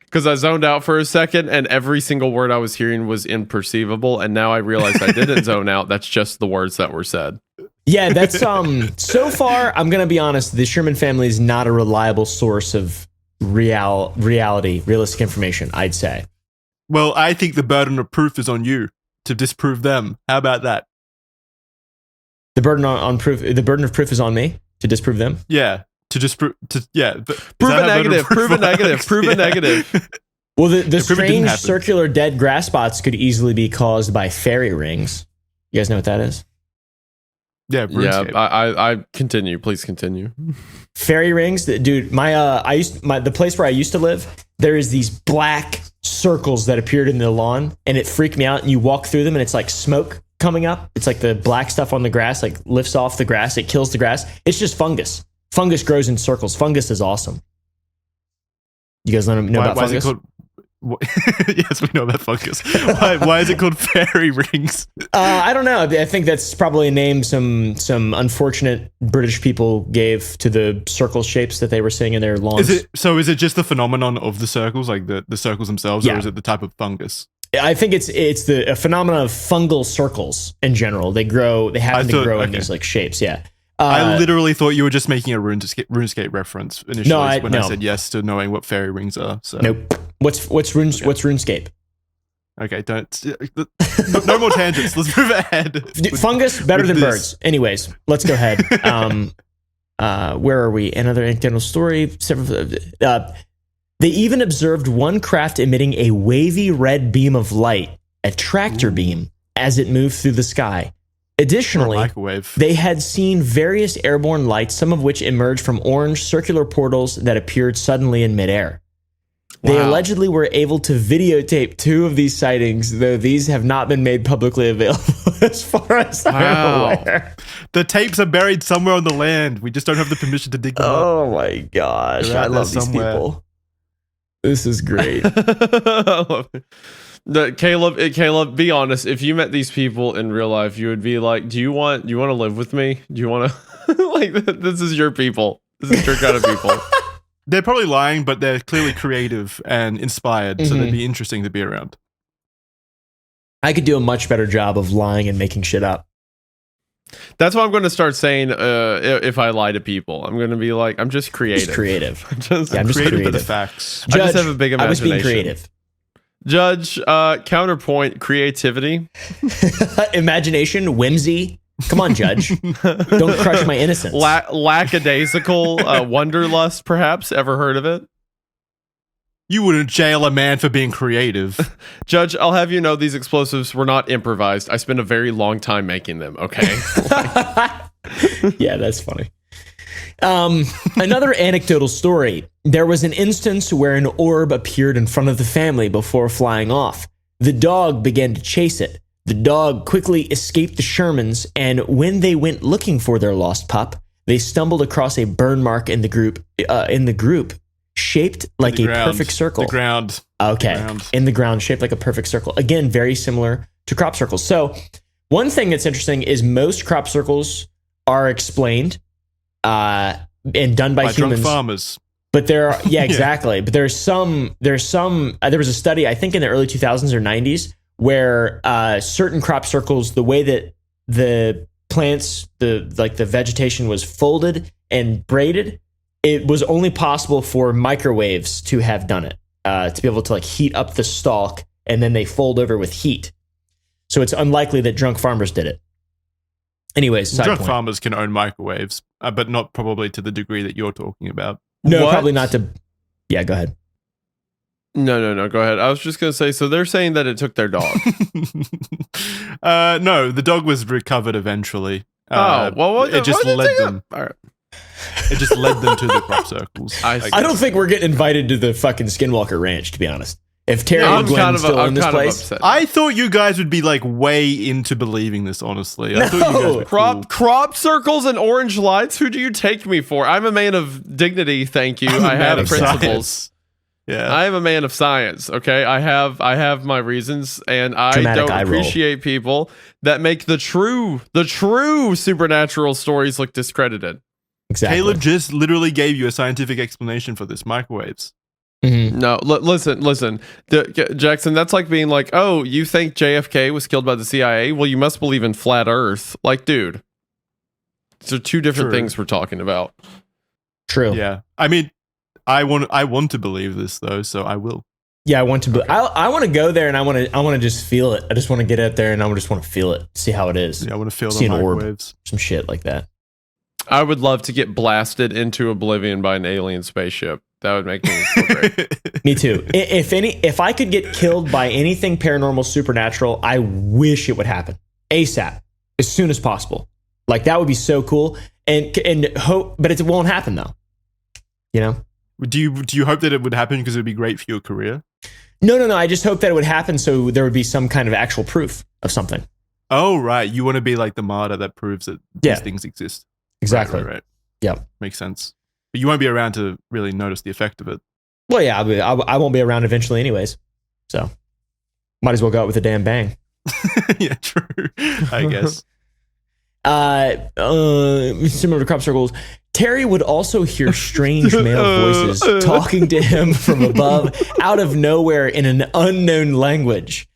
Because I zoned out for a second, and every single word I was hearing was imperceivable, and now I realize I didn't zone out. That's just the words that were said. Yeah, that's so far, I'm going to be honest, the Sherman family is not a reliable source of realistic information, I'd say. Well, I think the burden of proof is on you to disprove them. How about that? The burden of proof is on me to disprove them? Yeah. Prove a negative. Prove a negative. Prove a negative. Well, the strange circular dead grass spots could easily be caused by fairy rings. You guys know what that is? Yeah, RuneScape. I continue. Please continue. Fairy rings, dude. The place where I used to live, there is these black circles that appeared in the lawn, and it freaked me out. And you walk through them, and it's like smoke coming up. It's like the black stuff on the grass, like lifts off the grass. It kills the grass. It's just fungus. Fungus grows in circles. Fungus is awesome. You guys know about fungus? Is it called? Yes, we know about fungus. Why is it called fairy rings? I don't know. I think that's probably a name some unfortunate British people gave to the circle shapes that they were seeing in their lawns. Is it just the phenomenon of the circles, like the circles themselves, Yeah. or is it the type of fungus? I think it's a phenomenon of fungal circles in general. They happen to grow in these like shapes. Yeah. I literally thought you were just making a RuneScape reference initially I said yes to knowing what fairy rings are. So. Nope. What's RuneScape? Okay, don't. No more tangents. Let's move ahead. Fungus better than birds. Anyways, let's go ahead. Where are we? Another anecdotal story. They even observed one craft emitting a wavy red beam of light, a tractor beam, as it moved through the sky. Additionally, they had seen various airborne lights, some of which emerged from orange circular portals that appeared suddenly in midair. Wow. They allegedly were able to videotape 2 of these sightings, though these have not been made publicly available as far as I'm aware. The tapes are buried somewhere on the land. We just don't have the permission to dig them up. Oh my gosh. I love these people. This is great. Caleb, be honest. If you met these people in real life, you would be like, do you want to live with me? Do you want to like, this is your people. This is your kind of people. They're probably lying, but they're clearly creative and inspired. So they'd be interesting to be around. I could do a much better job of lying and making shit up. That's what I'm going to start saying. If I lie to people, I'm going to be like, I'm just creative. Just creative. I'm just creative for the facts. Judge, I just have a big imagination. I was being creative. Judge, counterpoint, creativity. Imagination, whimsy. Come on, Judge. Don't crush my innocence. Lackadaisical, wanderlust, perhaps. Ever heard of it? You wouldn't jail a man for being creative. Judge, I'll have you know these explosives were not improvised. I spent a very long time making them, okay? Yeah, that's funny. Another anecdotal story. There was an instance where an orb appeared in front of the family before flying off. The dog began to chase it. The dog quickly escaped the Shermans, and when they went looking for their lost pup, they stumbled across a burn mark in the group, shaped like a perfect circle. The ground. Okay. In the ground, shaped like a perfect circle. Again, very similar to crop circles. So one thing that's interesting is most crop circles are explained and done by humans. Drunk farmers. But there are, exactly. But there was a study, I think in the early 2000s or 90s, where certain crop circles, the way that the plants, the vegetation was folded and braided, it was only possible for microwaves to have done it, to be able to like heat up the stalk, and then they fold over with heat. So it's unlikely that drunk farmers did it. Anyways, drunk farmers can own microwaves, but not probably to the degree that you're talking about. No, probably not to. Yeah, go ahead. No, go ahead. I was just going to say, so they're saying that it took their dog. No, the dog was recovered eventually. It just led them. All right. It just led them to the crop circles. I don't think we're getting invited to the fucking Skinwalker Ranch, to be honest. If Terry and Glenn still in this place, I thought you guys would be like way into believing this. Honestly, I thought you guys were cool. Crop circles and orange lights. Who do you take me for? I'm a man of dignity. Thank you. I have principles. Science. Yeah, I am a man of science. Okay, I have my reasons, and I don't appreciate people that make the true supernatural stories look discredited. Exactly. Caleb just literally gave you a scientific explanation for this microwaves. Mm-hmm. No, listen, Jackson. That's like being like, oh, you think JFK was killed by the CIA? Well, you must believe in flat Earth. Like, dude, these are two different things we're talking about. True. Yeah, I mean, I want to believe this though, so I will. Yeah, I want to. I want to go there, and I want to just feel it. I just want to get out there, and I just want to feel it, see how it is. Yeah, I want to feel the microwaves, some shit like that. I would love to get blasted into oblivion by an alien spaceship. That would make me feel great. Me too. If I could get killed by anything paranormal, supernatural, I wish it would happen ASAP, as soon as possible. Like that would be so cool. And hope, but it won't happen though. You know? Do you hope that it would happen because it would be great for your career? No. I just hope that it would happen so there would be some kind of actual proof of something. Oh, right. You want to be like the martyr that proves that these things exist. Exactly. Right. Yeah. Makes sense. But you won't be around to really notice the effect of it. Well, yeah, I won't be around eventually anyways. So might as well go out with a damn bang. Yeah, true. I guess. Similar to crop circles, Terry would also hear strange male voices talking to him from above, out of nowhere in an unknown language.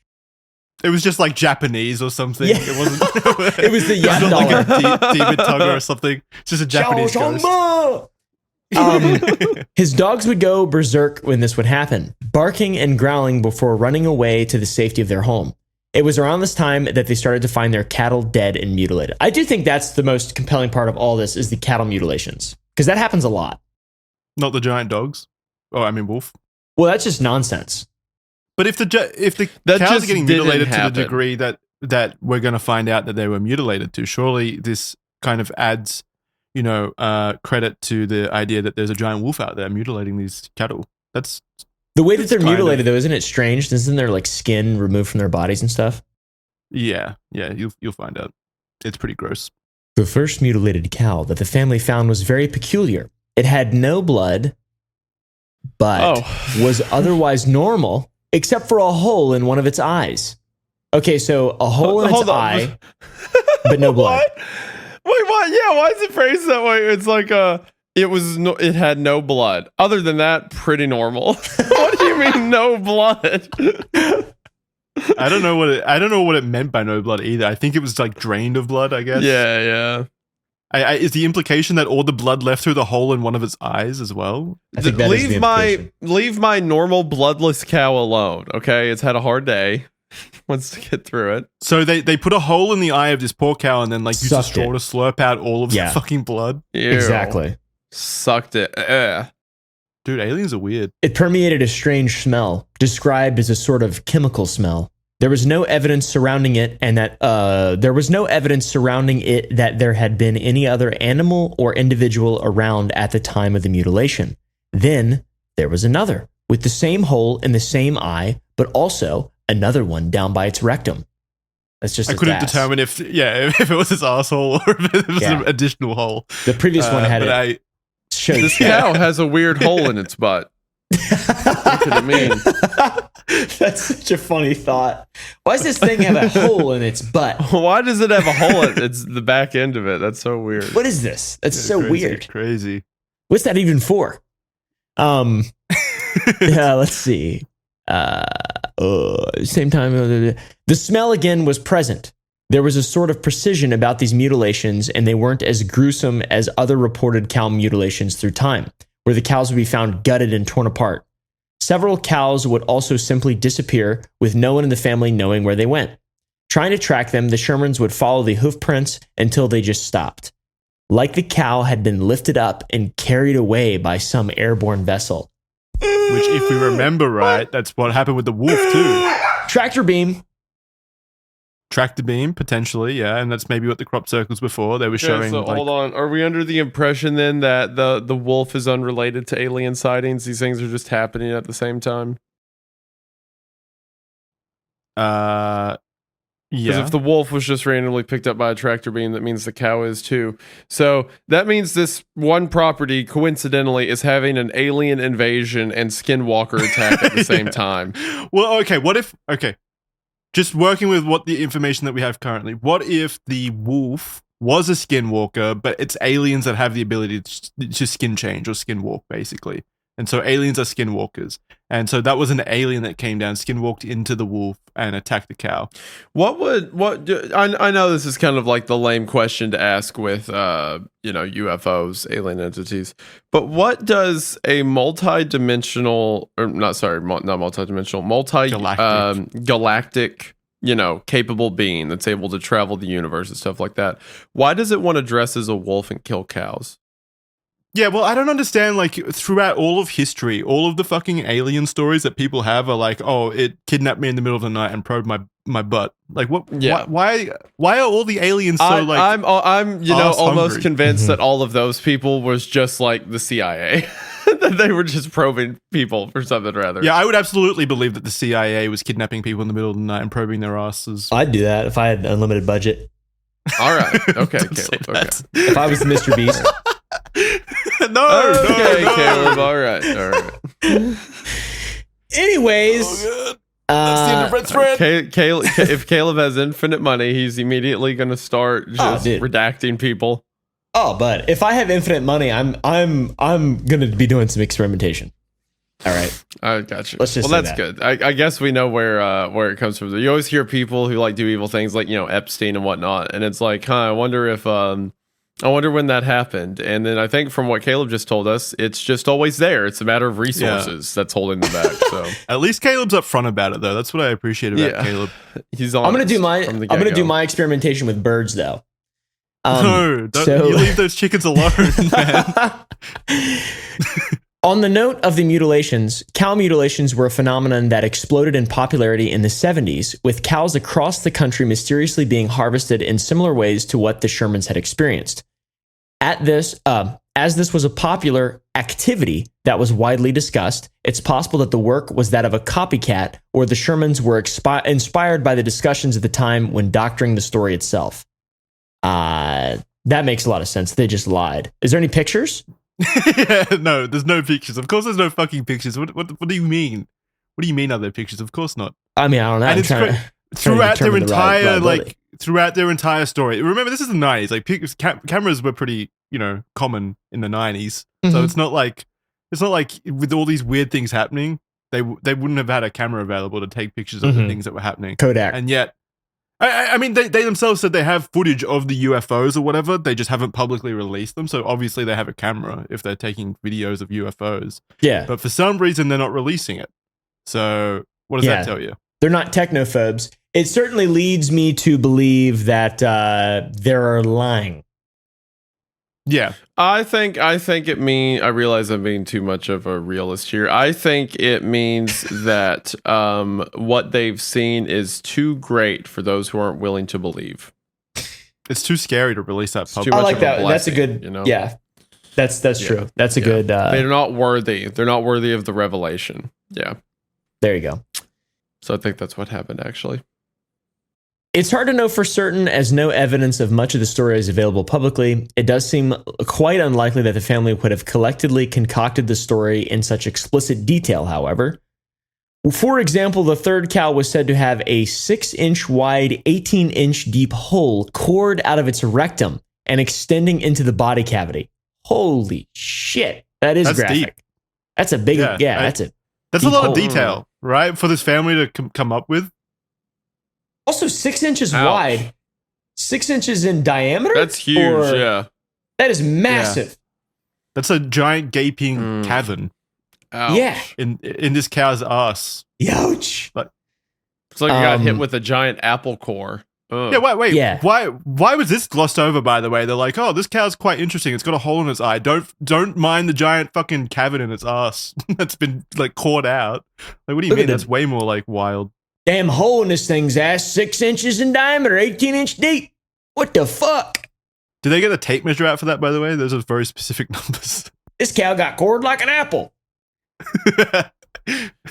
It was just like Japanese or something. Yeah. It wasn't. It was the yen not dollar. like a demon tongue or something. It's just a Japanese ghost. His dogs would go berserk when this would happen, barking and growling before running away to the safety of their home. It was around this time that they started to find their cattle dead and mutilated. I do think that's the most compelling part of all this is the cattle mutilations, because that happens a lot. Not the giant dogs. Oh, I mean wolf. Well, that's just nonsense. But if the cows are getting mutilated to the degree that we're going to find out that they were mutilated to, surely this kind of adds, credit to the idea that there's a giant wolf out there mutilating these cattle. That's the way that they're mutilated, though. Isn't it strange? Isn't there like skin removed from their bodies and stuff? Yeah, you'll find out. It's pretty gross. The first mutilated cow that the family found was very peculiar. It had no blood, but was otherwise normal, except for a hole in one of its eyes. Okay, so a hole in its eye, but no blood. What? Wait, what? Yeah, why is it phrased that way? It's like it had no blood. Other than that, pretty normal. What do you mean no blood? I don't know what it meant by no blood either. I think it was like drained of blood, I guess. Yeah. Is the implication that all the blood left through the hole in one of its eyes as well? I think that is the implication. Leave my normal bloodless cow alone. Okay, it's had a hard day. Wants to get through it. So they put a hole in the eye of this poor cow and then like use a straw to slurp out all of the fucking blood. Ew. Exactly. Sucked it. Dude, aliens are weird. It permeated a strange smell, described as a sort of chemical smell. There was no evidence surrounding it, and that there had been any other animal or individual around at the time of the mutilation. Then there was another with the same hole in the same eye, but also another one down by its rectum. That's just. I couldn't determine if it was his asshole or if it was an additional hole. The previous one had it. This cow has a weird hole in its butt. What could it mean? That's such a funny thought. Why does this thing have a hole in its butt? Why does it have a hole in it's the back end of it? That's so weird. What is this? That's so weird. Crazy. What's that even for? Yeah, let's see. Same time. The smell again was present. There was a sort of precision about these mutilations, and they weren't as gruesome as other reported cow mutilations through time, where the cows would be found gutted and torn apart. Several cows would also simply disappear with no one in the family knowing where they went. Trying to track them, the Shermans would follow the hoof prints until they just stopped. Like the cow had been lifted up and carried away by some airborne vessel. Which, if we remember right, that's what happened with the wolf too. Tractor beam, potentially, yeah, and that's maybe what the crop circles were for. They were showing. So hold on, are we under the impression then that the wolf is unrelated to alien sightings? These things are just happening at the same time. Yeah. Because if the wolf was just randomly picked up by a tractor beam, that means the cow is too. So that means this one property coincidentally is having an alien invasion and skinwalker attack at the same time. Well, okay, just working with what the information that we have currently, what if the wolf was a skinwalker, but it's aliens that have the ability to skin change or skinwalk, basically? And so aliens are skinwalkers. And so that was an alien that came down, skinwalked into the wolf and attacked the cow. I know this is kind of like the lame question to ask with, UFOs, alien entities, but what does a galactic, capable being that's able to travel the universe and stuff like that, why does it want to dress as a wolf and kill cows? Yeah, well, I don't understand, like, throughout all of history, all of the fucking alien stories that people have are like, oh, it kidnapped me in the middle of the night and probed my butt. Like, what? Yeah. Why are all the aliens so, I'm almost convinced that all of those people was just like the CIA. That they were just probing people for something or other. Yeah, I would absolutely believe that the CIA was kidnapping people in the middle of the night and probing their asses. I'd do that if I had unlimited budget. All right. Okay, Caleb. Okay. If I was Mr. Beast. No, Caleb. All right. Anyways, that's the end of Brett's friend. Caleb, if Caleb has infinite money, he's immediately going to start just redacting people. Oh, but if I have infinite money, I'm going to be doing some experimentation. All right, I got you. Let's just that's good. I guess we know where it comes from. You always hear people who like do evil things, like Epstein and whatnot, and it's like, I wonder if I wonder when that happened. And then I think from what Caleb just told us, it's just always there. It's a matter of resources that's holding them back. So at least Caleb's upfront about it, though. That's what I appreciate about Caleb. He's on. I'm gonna do my experimentation with birds, though. No, you leave those chickens alone, man. On the note of the mutilations, cow mutilations were a phenomenon that exploded in popularity in the 70s, with cows across the country mysteriously being harvested in similar ways to what the Shermans had experienced. As this was a popular activity that was widely discussed, it's possible that the work was that of a copycat, or the Shermans were inspired by the discussions at the time when doctoring the story itself. That makes a lot of sense. They just lied. Is there any pictures? No, there's no pictures. Of course there's no fucking pictures. What do you mean? What do you mean are there pictures? Of course not. I mean, I don't know. And throughout their entire story. Remember, this is the 90s. Like cameras were pretty, common in the 90s. Mm-hmm. So it's not like with all these weird things happening, they wouldn't have had a camera available to take pictures of the things that were happening. Kodak. And yet I mean, they themselves said they have footage of the UFOs or whatever. They just haven't publicly released them. So obviously they have a camera if they're taking videos of UFOs. Yeah. But for some reason, they're not releasing it. So what does that tell you? They're not technophobes. It certainly leads me to believe that they're lying. Yeah. I think I realize I'm being too much of a realist here. I think it means that what they've seen is too great for those who aren't willing to believe. It's too scary to release that publicly. I like that. That's a good, yeah. That's true. That's a good. They're not worthy. They're not worthy of the revelation. Yeah. There you go. So I think that's what happened, actually. It's hard to know for certain, as no evidence of much of the story is available publicly. It does seem quite unlikely that the family would have collectively concocted the story in such explicit detail, however. For example, the third cow was said to have a 6-inch wide, 18-inch deep hole cored out of its rectum and extending into the body cavity. Holy shit. That's graphic. Deep. That's a big, that's a lot of detail, right? For this family to come up with. Also, 6 inches wide, 6 inches in diameter. That's huge. Yeah, that is massive. Yeah. That's a giant gaping cavern. Ouch. Yeah, in this cow's ass. Ouch! It's like you got hit with a giant apple core. Ugh. Yeah, wait. Yeah. Why was this glossed over? By the way, they're like, oh, this cow's quite interesting. It's got a hole in its eye. Don't mind the giant fucking cavern in its ass that's been like cored out. Like, what do you mean? That's way more like wild. Damn hole in this thing's ass, 6 inches in diameter, 18-inch deep. What the fuck? Did they get a tape measure out for that, by the way? Those are very specific numbers. This cow got cored like an apple.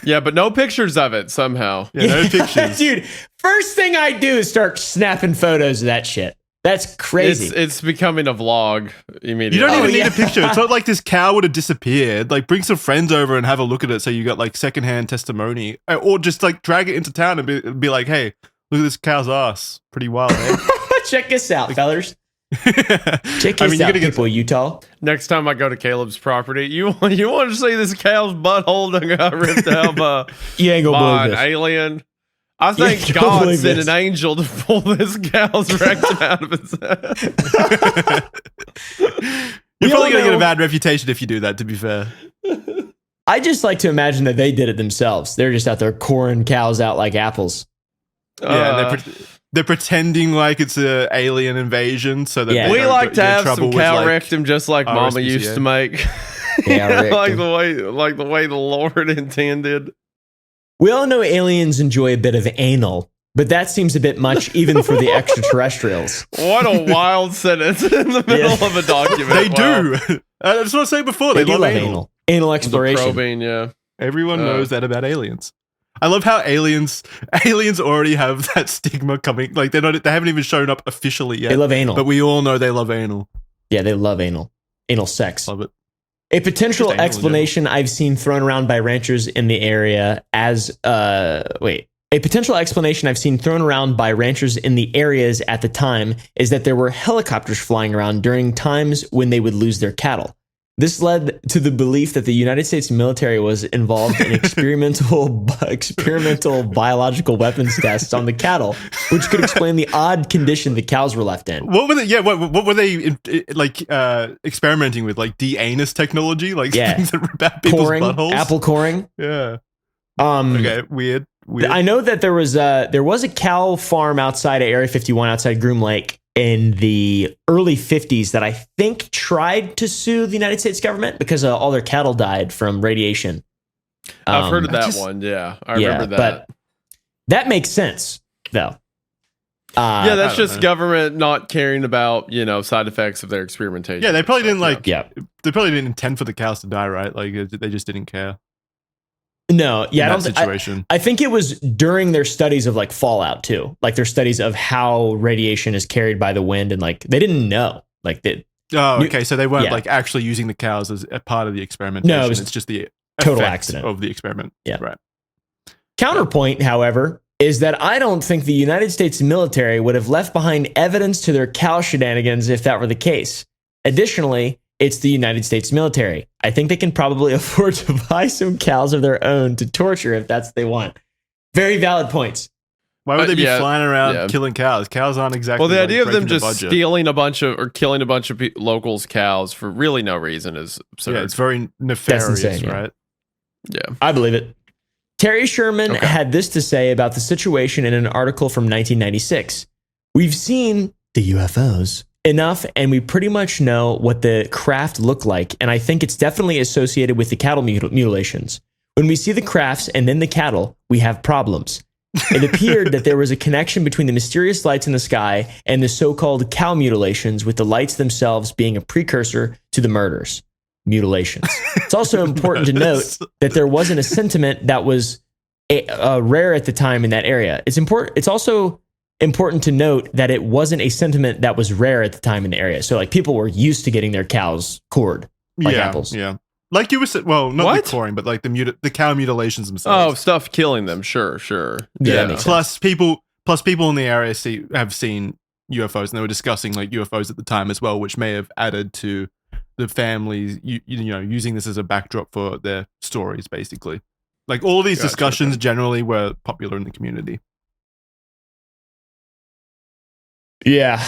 Yeah, but no pictures of it somehow. Yeah, no pictures. Dude, first thing I do is start snapping photos of that shit. That's crazy. It's becoming a vlog immediately. You don't even need a picture. It's not like this cow would have disappeared. Like, bring some friends over and have a look at it so you got like secondhand testimony. Or just like drag it into town and be like, hey, look at this cow's ass. Pretty wild, eh? Check this out, fellas. Check this out, people, Utah. Next time I go to Caleb's property, you want to see this cow's butthole that got ripped out by you ain't gonna believe an alien? I think God sent an angel to pull this cow's rectum out of its head. You're probably going to get a bad reputation if you do that, to be fair. I just like to imagine that they did it themselves. They're just out there coring cows out like apples. Yeah, they're pretending like it's an alien invasion. So that we like to have some cow rectum just like Mama used to make. like the way the Lord intended. We all know aliens enjoy a bit of anal, but that seems a bit much even for the extraterrestrials. What a wild sentence in the middle of a document. They do. That's what I was saying before. They love anal. Anal exploration. Probing, yeah. Everyone knows that about aliens. I love how aliens already have that stigma coming. Like they haven't even shown up officially yet. They love anal. But we all know they love anal. Yeah, they love anal. Anal sex. Love it. A potential explanation I've seen thrown around by ranchers in the area A potential explanation I've seen thrown around by ranchers in the areas at the time is that there were helicopters flying around during times when they would lose their cattle. This led to the belief that the United States military was involved in experimental biological weapons tests on the cattle, which could explain the odd condition the cows were left in. What were they? Yeah, what were they experimenting with? Like de-anus technology, like things that rip out people's buttholes. Apple coring. Yeah. Okay. Weird. I know that there was a cow farm outside of Area 51, outside Groom Lake, in the early 50s that I think tried to sue the United States government because all their cattle died from radiation. I've heard of that one. Yeah, I remember that. But that makes sense, though. Yeah, that's just government not caring about, side effects of their experimentation. Yeah, they probably didn't they probably didn't intend for the cows to die, right? Like they just didn't care. No, yeah, I don't situation. I think it was during their studies of like fallout too, like their studies of how radiation is carried by the wind, and like they didn't know, like that. Oh, okay, so they weren't like actually using the cows as a part of the experimentation. No, it's just the total accident of the experiment. Yeah, right. Counterpoint, however, is that I don't think the United States military would have left behind evidence to their cow shenanigans if that were the case. Additionally, it's the United States military. I think they can probably afford to buy some cows of their own to torture if that's what they want. Very valid points. Why would they be flying around killing cows? Cows aren't exactly. Well, the idea of them just stealing a bunch of or killing a bunch of locals' cows for really no reason is absurd. Yeah, it's very nefarious, insane, right? Yeah, I believe it. Terry Sherman had this to say about the situation in an article from 1996. We've seen the UFOs enough, and we pretty much know what the craft look like, and I think it's definitely associated with the cattle mutilations. When we see the crafts and then the cattle, we have problems. It appeared that there was a connection between the mysterious lights in the sky and the so-called cow mutilations, with the lights themselves being a precursor to the murders. Mutilations. It's also important to note that there wasn't a sentiment that was rare at the time in that area. It's also important to note that it wasn't a sentiment that was rare at the time in the area. So like people were used to getting their cows cored like apples. Yeah. Like you were saying, well, not the coring, but like the cow mutilations themselves. Oh, stuff killing them. Sure. Yeah. Plus people in the area have seen UFOs, and they were discussing like UFOs at the time as well, which may have added to the families, using this as a backdrop for their stories, basically. Like all these discussions generally were popular in the community. Yeah.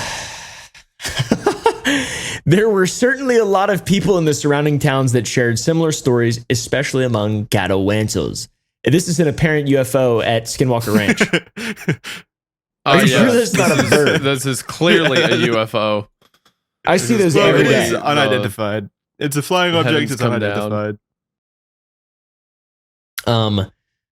There were certainly a lot of people in the surrounding towns that shared similar stories, especially among cattle ranchers. This is an apparent UFO at Skinwalker Ranch. Are you sure this is not a bird? This is clearly a UFO. I see those every day. It is unidentified. It's a flying object. It's unidentified.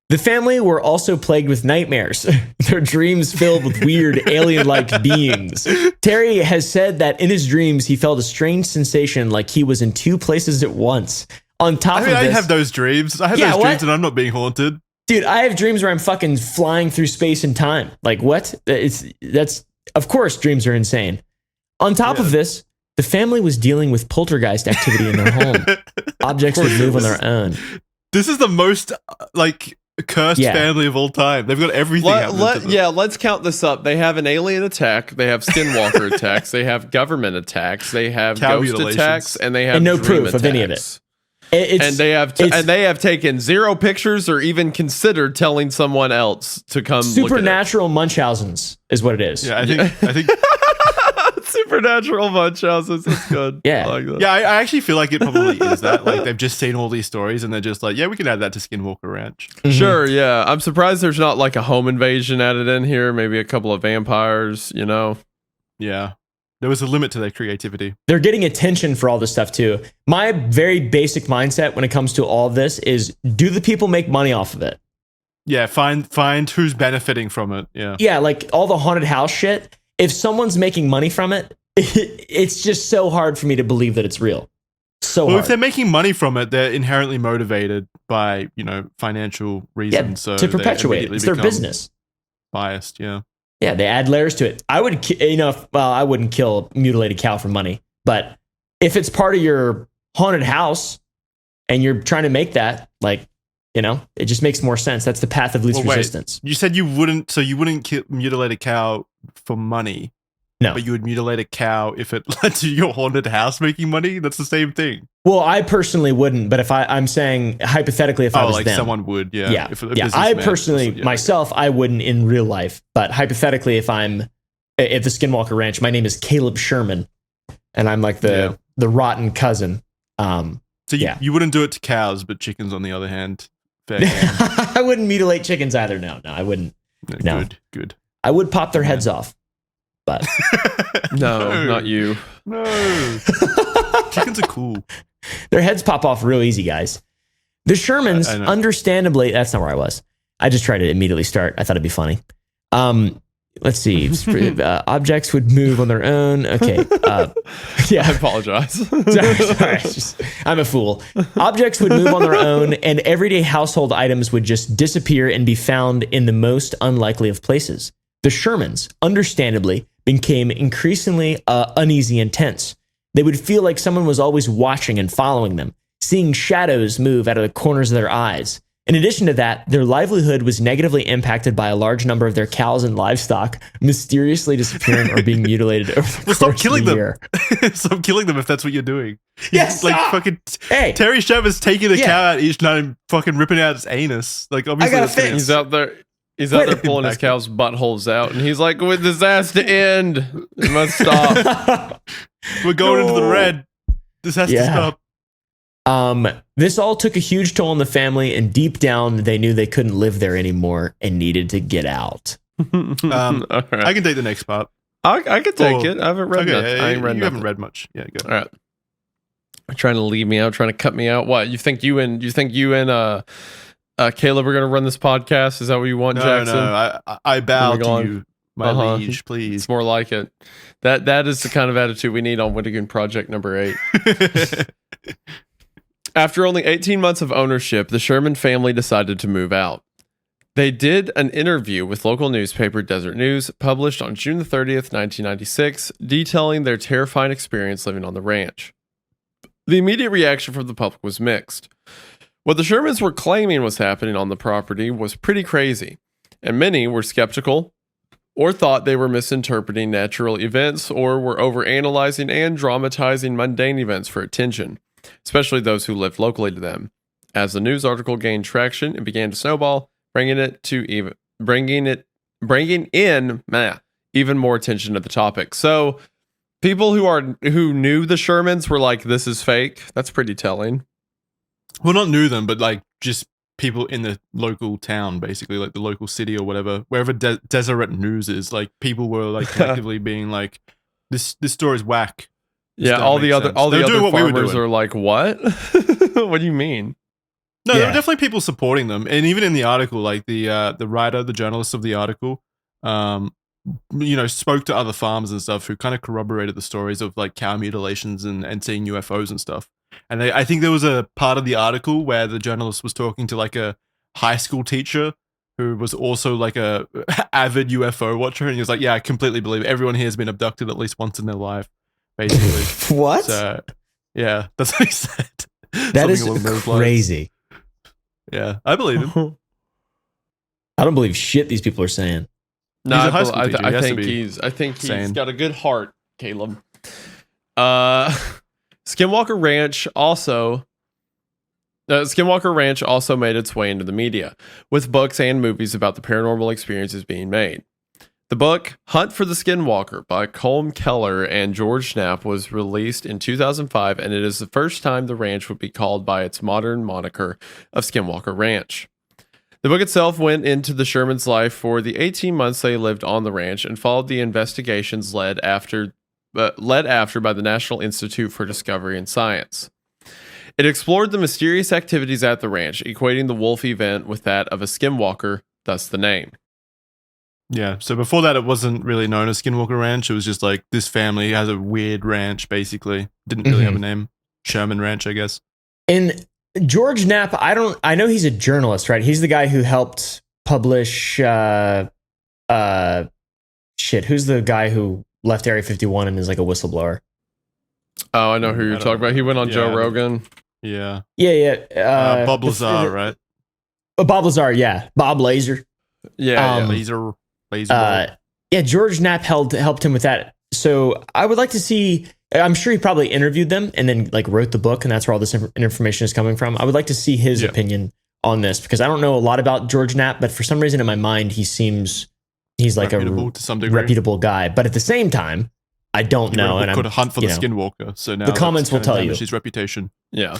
The family were also plagued with nightmares, their dreams filled with weird alien-like beings. Terry has said that in his dreams, he felt a strange sensation like he was in two places at once. On top of this, I have those dreams. I have those dreams and I'm not being haunted. Dude, I have dreams where I'm fucking flying through space and time. Like what? That's of course dreams are insane. On top of this, the family was dealing with poltergeist activity in their home. Objects would move on their own. This is the most cursed family of all time. They've got everything happening to them. Let's count this up. They have an alien attack. They have Skinwalker attacks. They have government attacks. They have ghost attacks, and they have no proof attacks. Of any of it. And they have taken zero pictures or even considered telling someone else to come. Supernatural Munchausen's is what it is. Yeah, I think Supernatural Munchausen's is good. Yeah. I like that. Yeah, I actually feel like it probably is that. Like they've just seen all these stories and they're just like, yeah, we can add that to Skinwalker Ranch. Mm-hmm. Sure, yeah. I'm surprised there's not like a home invasion added in here. Maybe a couple of vampires, Yeah. There was a limit to their creativity. They're getting attention for all this stuff too. My very basic mindset when it comes to all of this is, do the people make money off of it? Yeah, find who's benefiting from it. Yeah. Yeah, like all the haunted house shit. If someone's making money from it, it's just so hard for me to believe that it's real. So hard. If they're making money from it, they're inherently motivated by, financial reasons. So to perpetuate it. It's their business. Biased, yeah. Yeah, they add layers to it. I would, I wouldn't kill a mutilated cow for money. But if it's part of your haunted house and you're trying to make that, it just makes more sense. That's the path of least resistance. You said you wouldn't mutilate a cow for money. No. But you would mutilate a cow if it led to your haunted house making money? That's the same thing. Well, I personally wouldn't, but if I'm saying hypothetically, if I was them, someone would, yeah. Yeah. If I personally, myself, I wouldn't in real life. But hypothetically, if I'm at the Skinwalker Ranch, my name is Caleb Sherman, and I'm like the rotten cousin. So you wouldn't do it to cows, but chickens, on the other hand, fair game. I wouldn't mutilate chickens either. No, I wouldn't. No. Good. I would pop their heads off, but no, not you. No. Chickens are cool. Their heads pop off real easy, guys. The Shermans, understandably, that's not where I was. I just tried to immediately start. I thought it'd be funny. Let's see. Objects would move on their own. Okay. Yeah. I apologize. Sorry. I'm a fool. Objects would move on their own, and everyday household items would just disappear and be found in the most unlikely of places. The Shermans, understandably, became increasingly uneasy and tense. They would feel like someone was always watching and following them, seeing shadows move out of the corners of their eyes. In addition to that, their livelihood was negatively impacted by a large number of their cows and livestock mysteriously disappearing or being mutilated over the course of the year. Stop killing them if that's what you're doing. Yes, like fucking Terry Sherman's taking a cow out each night and fucking ripping out its anus. Like obviously, I got a fix. He's out there pulling his cow's buttholes out, and he's like, "With this has to end. It must stop. We're going into the red. This has to stop." This all took a huge toll on the family, and deep down, they knew they couldn't live there anymore and needed to get out. Right. I can take the next part. I can take it. I haven't read that. I ain't read you haven't read much. Yeah, go. All right. Trying to leave me out, trying to cut me out. What? You think you and Caleb are going to run this podcast? Is that what you want, Jackson? No, I bow to you, my liege, please. It's more like it. That is the kind of attitude we need on Windigoon Project number 8. After only 18 months of ownership, the Sherman family decided to move out. They did an interview with local newspaper Desert News, published on June 30th, 1996, detailing their terrifying experience living on the ranch. The immediate reaction from the public was mixed. What the Shermans were claiming was happening on the property was pretty crazy, and many were skeptical or thought they were misinterpreting natural events or were overanalyzing and dramatizing mundane events for attention, especially those who lived locally to them. As the news article gained traction, it began to snowball, bringing in even more attention to the topic. So, people who knew the Shermans were like, "This is fake." That's pretty telling. Well, not knew them, but like just people in the local town, basically, like the local city or whatever, wherever Deseret News is. Like people were like collectively being like, "This story's whack." Yeah, all the other farmers are like, "What? What do you mean?" No, there were definitely people supporting them, and even in the article, like the writer, the journalist of the article, spoke to other farmers and stuff who kind of corroborated the stories of like cow mutilations and seeing UFOs and stuff. And I think there was a part of the article where the journalist was talking to like a high school teacher who was also like a avid UFO watcher, and he was like, "Yeah, I completely believe it. Everyone here has been abducted at least once in their life." Basically. What? So, yeah, that's what he said. That is crazy. Yeah, I believe him. I don't believe shit these people are saying. No, I think he's got a good heart, Caleb. Skinwalker Ranch also made its way into the media, with books and movies about the paranormal experiences being made. The book, Hunt for the Skinwalker by Colm Keller and George Knapp, was released in 2005, and it is the first time the ranch would be called by its modern moniker of Skinwalker Ranch. The book itself went into the Sherman's life for the 18 months they lived on the ranch and followed the investigations led after by the National Institute for Discovery and Science. It explored the mysterious activities at the ranch, equating the wolf event with that of a skinwalker, thus the name. Yeah, so before that, it wasn't really known as Skinwalker Ranch. It was just like this family has a weird ranch, basically. Didn't really have a name. Sherman Ranch, I guess. And George Knapp, I know he's a journalist, right? He's the guy who helped publish, who's the guy who left Area 51 and is like a whistleblower? Oh, I know who you're talking about. He went on Joe Rogan. Yeah. Yeah. Bob Lazar, right? Bob Lazar, yeah. Bob Laser. Yeah. Laser. Yeah, George Knapp helped him with that So I would like to see. I'm sure he probably interviewed them and then like wrote the book, and that's where all this information is coming from. I would like to see his opinion on this because I don't know a lot about George Knapp, but for some reason in my mind he's like reputable to some degree. Reputable guy. But at the same time, I don't know. And I'm hunt for the Skinwalker. So now the comments will tell you his reputation. Yeah.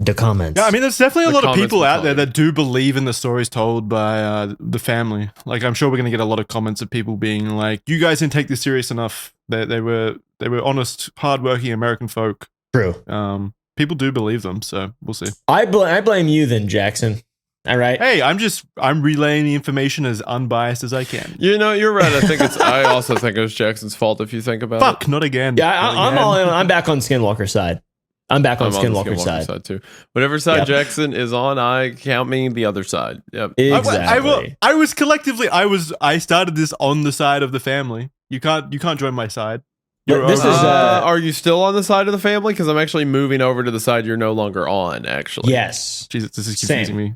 The comments. Yeah, I mean, there's definitely a lot of people out there that do believe in the stories told by the family. Like, I'm sure we're going to get a lot of comments of people being like, "You guys didn't take this serious enough." They were honest, hardworking American folk. True. People do believe them, so we'll see. I blame you then, Jackson. All right. Hey, I'm relaying the information as unbiased as I can. You know, you're right. I also think it was Jackson's fault if you think about it. Fuck, not again. Yeah, I'm all in. I'm back on Skinwalker's side. I'm back on Skinwalker's side too. Whatever side Jackson is on, I count me the other side. Yep. Exactly. I started this on the side of the family. You can't join my side. Are you still on the side of the family? Because I'm actually moving over to the side you're no longer on. Actually, yes. Jesus, this is confusing me.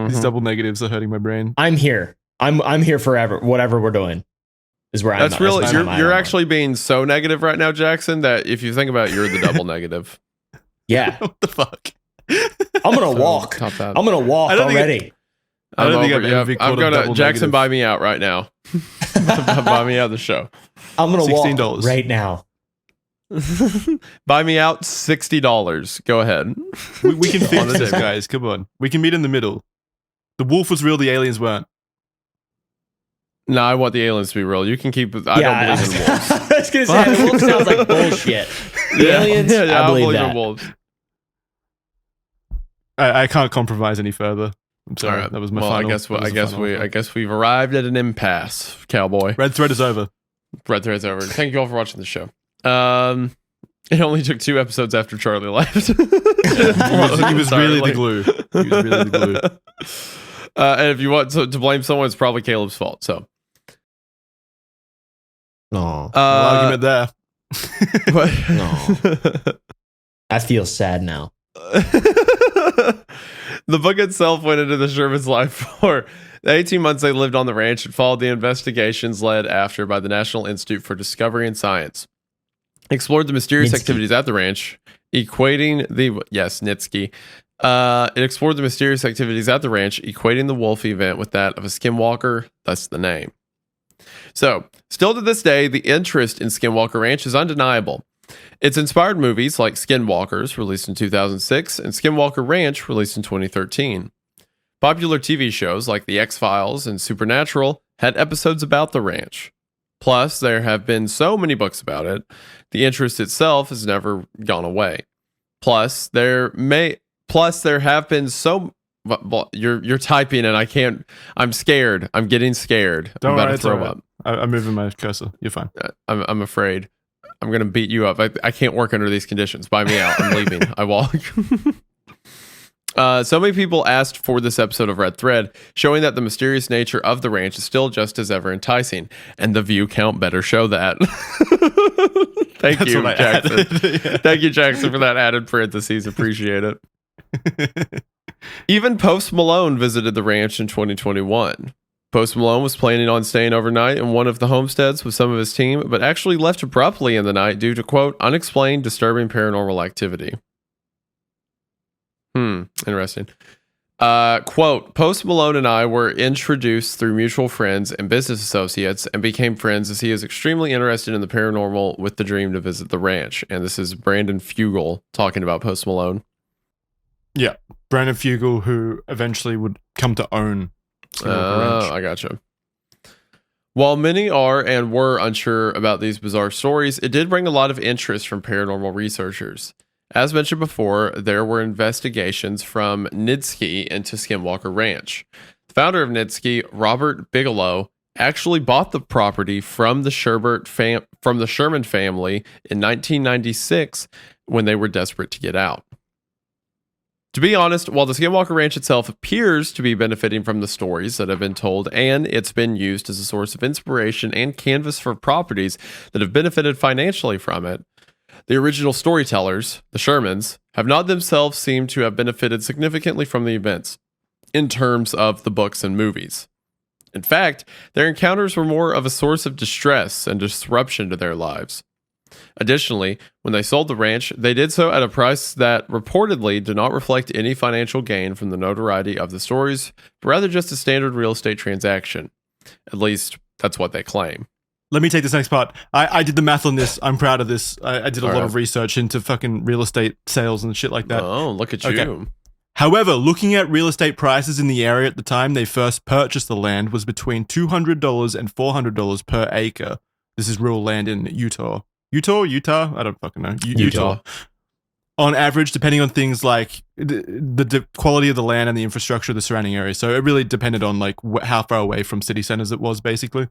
These double negatives are hurting my brain. I'm here. I'm here forever. Whatever we're doing is where I'm. That's really you're actually being so negative right now, Jackson. That if you think about it, you're the double negative. Yeah. What the fuck? I'm gonna walk. I'm gonna walk already. I don't think I've ever been I'm gonna Jackson buy me out right now. Buy me out of the show. I'm gonna $16 walk right now. Buy me out $60. Go ahead. We can fix this, guys. Come on. We can meet in the middle. The wolf was real. The aliens weren't. No, I want the aliens to be real. You can keep. I don't believe in wolves. I was gonna say the wolf sounds like bullshit. The aliens, I believe that. In wolves. I can't compromise any further. I'm sorry. Right. That was my final. I guess we've arrived at an impasse, cowboy. Red thread is over. Red thread's over. Thank you all for watching the show. It only took 2 episodes after Charlie left. he was really the glue. He was really the glue. And if you want to blame someone, it's probably Caleb's fault. So, no argument there. No, I feel sad now. The book itself went into the Sherman's life for the 18 months they lived on the ranch and followed the investigations led after by the National Institute for Discovery and Science. Explored the mysterious activities at the ranch, equating the Nitsky. It explored the mysterious activities at the ranch, equating the wolf event with that of a skinwalker, thus the name. So, still to this day, the interest in Skinwalker Ranch is undeniable. It's inspired movies like Skinwalkers, released in 2006, and Skinwalker Ranch, released in 2013. Popular TV shows like The X-Files and Supernatural had episodes about the ranch. Plus, there have been so many books about it, the interest itself has never gone away. Plus, there have been so... You're typing and I can't... I'm scared. I'm getting scared. I'm about to throw up. I'm moving my cursor. You're fine. I'm afraid. I'm going to beat you up. I can't work under these conditions. Buy me out. I'm leaving. I walk. So many people asked for this episode of Red Thread, showing that the mysterious nature of the ranch is still just as ever enticing, and the view count better show that. Thank you, Jackson. Thank you, Jackson, for that added parentheses. Appreciate it. Even Post Malone visited the ranch in 2021. Post Malone was planning on staying overnight in one of the homesteads with some of his team, but actually left abruptly in the night due to, quote, unexplained disturbing paranormal activity. Interesting. Quote, Post Malone and I were introduced through mutual friends and business associates and became friends as he is extremely interested in the paranormal with the dream to visit the ranch. And this is Brandon Fugal talking about Post Malone. Yeah, Brandon Fugal, who eventually would come to own Skinwalker Ranch. I gotcha. While many are and were unsure about these bizarre stories, it did bring a lot of interest from paranormal researchers. As mentioned before, there were investigations from Nitsky into Skinwalker Ranch. The founder of Nitsky, Robert Bigelow, actually bought the property from the Sherman family in 1996 when they were desperate to get out. To be honest, while the Skinwalker Ranch itself appears to be benefiting from the stories that have been told, and it's been used as a source of inspiration and canvas for properties that have benefited financially from it, the original storytellers, the Shermans, have not themselves seemed to have benefited significantly from the events in terms of the books and movies. In fact, their encounters were more of a source of distress and disruption to their lives. Additionally, when they sold the ranch, they did so at a price that reportedly did not reflect any financial gain from the notoriety of the stories, but rather just a standard real estate transaction. At least, that's what they claim. Let me take this next part. I did the math on this. I'm proud of this. I did a lot of research into fucking real estate sales and shit like that. Oh, look at you. Okay. However, looking at real estate prices in the area at the time they first purchased the land was between $200 and $400 per acre. This is real land in Utah? I don't fucking know. Utah. On average, depending on things like the quality of the land and the infrastructure of the surrounding area. So it really depended on like how far away from city centers it was, basically.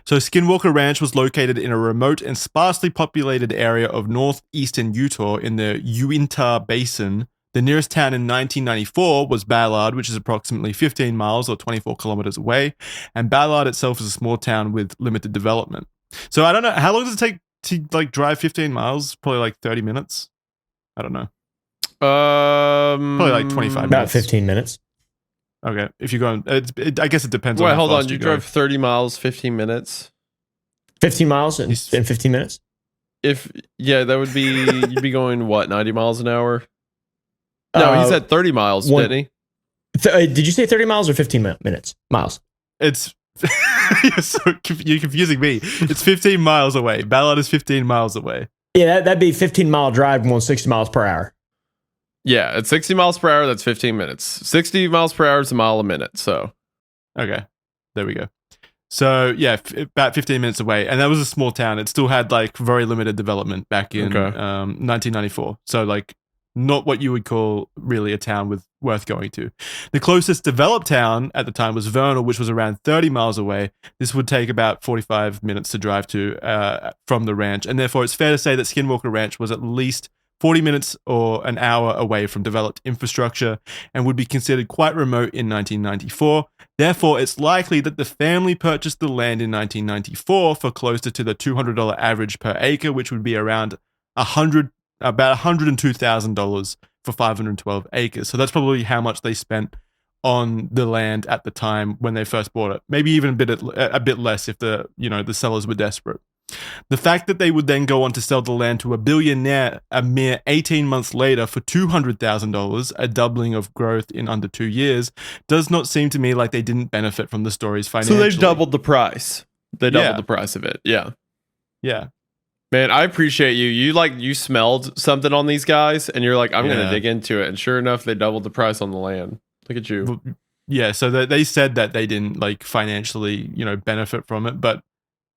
So Skinwalker Ranch was located in a remote and sparsely populated area of northeastern Utah in the Uinta Basin. The nearest town in 1994 was Ballard, which is approximately 15 miles or 24 kilometers away. And Ballard itself is a small town with limited development. So I don't know, how long does it take to like drive 15 miles? Probably like 30 minutes. I don't know. Probably like 25 minutes. About 15 minutes. Okay. If you're going, I guess it depends on Wait, how hold on. fast You go. drove 30 miles, 15 minutes? 15 miles in 15 minutes? That would be, you'd be going, what, 90 miles an hour? No, he said 30 miles, didn't he? Did you say 30 miles or 15 minutes? Miles. It's, you're confusing me. It's 15 miles away. Ballard is 15 miles away. Yeah, that'd be 15-mile drive going 60 miles per hour. Yeah, at 60 miles per hour, that's 15 minutes. 60 miles per hour is a mile a minute, so. Okay, there we go. So, yeah, about 15 minutes away. And that was a small town. It still had, like, very limited development back in 1994. So, like, not what you would call really a town worth going to. The closest developed town at the time was Vernal, which was around 30 miles away. This would take about 45 minutes to drive to from the ranch. And therefore, it's fair to say that Skinwalker Ranch was at least 40 minutes or an hour away from developed infrastructure and would be considered quite remote in 1994. Therefore, it's likely that the family purchased the land in 1994 for closer to the $200 average per acre, which would be around about $102,000 for 512 acres. So that's probably how much they spent on the land at the time when they first bought it. Maybe even a bit less if the sellers were desperate. The fact that they would then go on to sell the land to a billionaire a mere 18 months later for $200,000, a doubling of growth in under 2 years, does not seem to me like they didn't benefit from the stories financially. So they doubled the price. They doubled the price of it. Yeah. Yeah. Man, I appreciate you. You smelled something on these guys, and you're like, I'm going to dig into it. And sure enough, they doubled the price on the land. Look at you. Yeah, so they said that they didn't like financially, benefit from it, but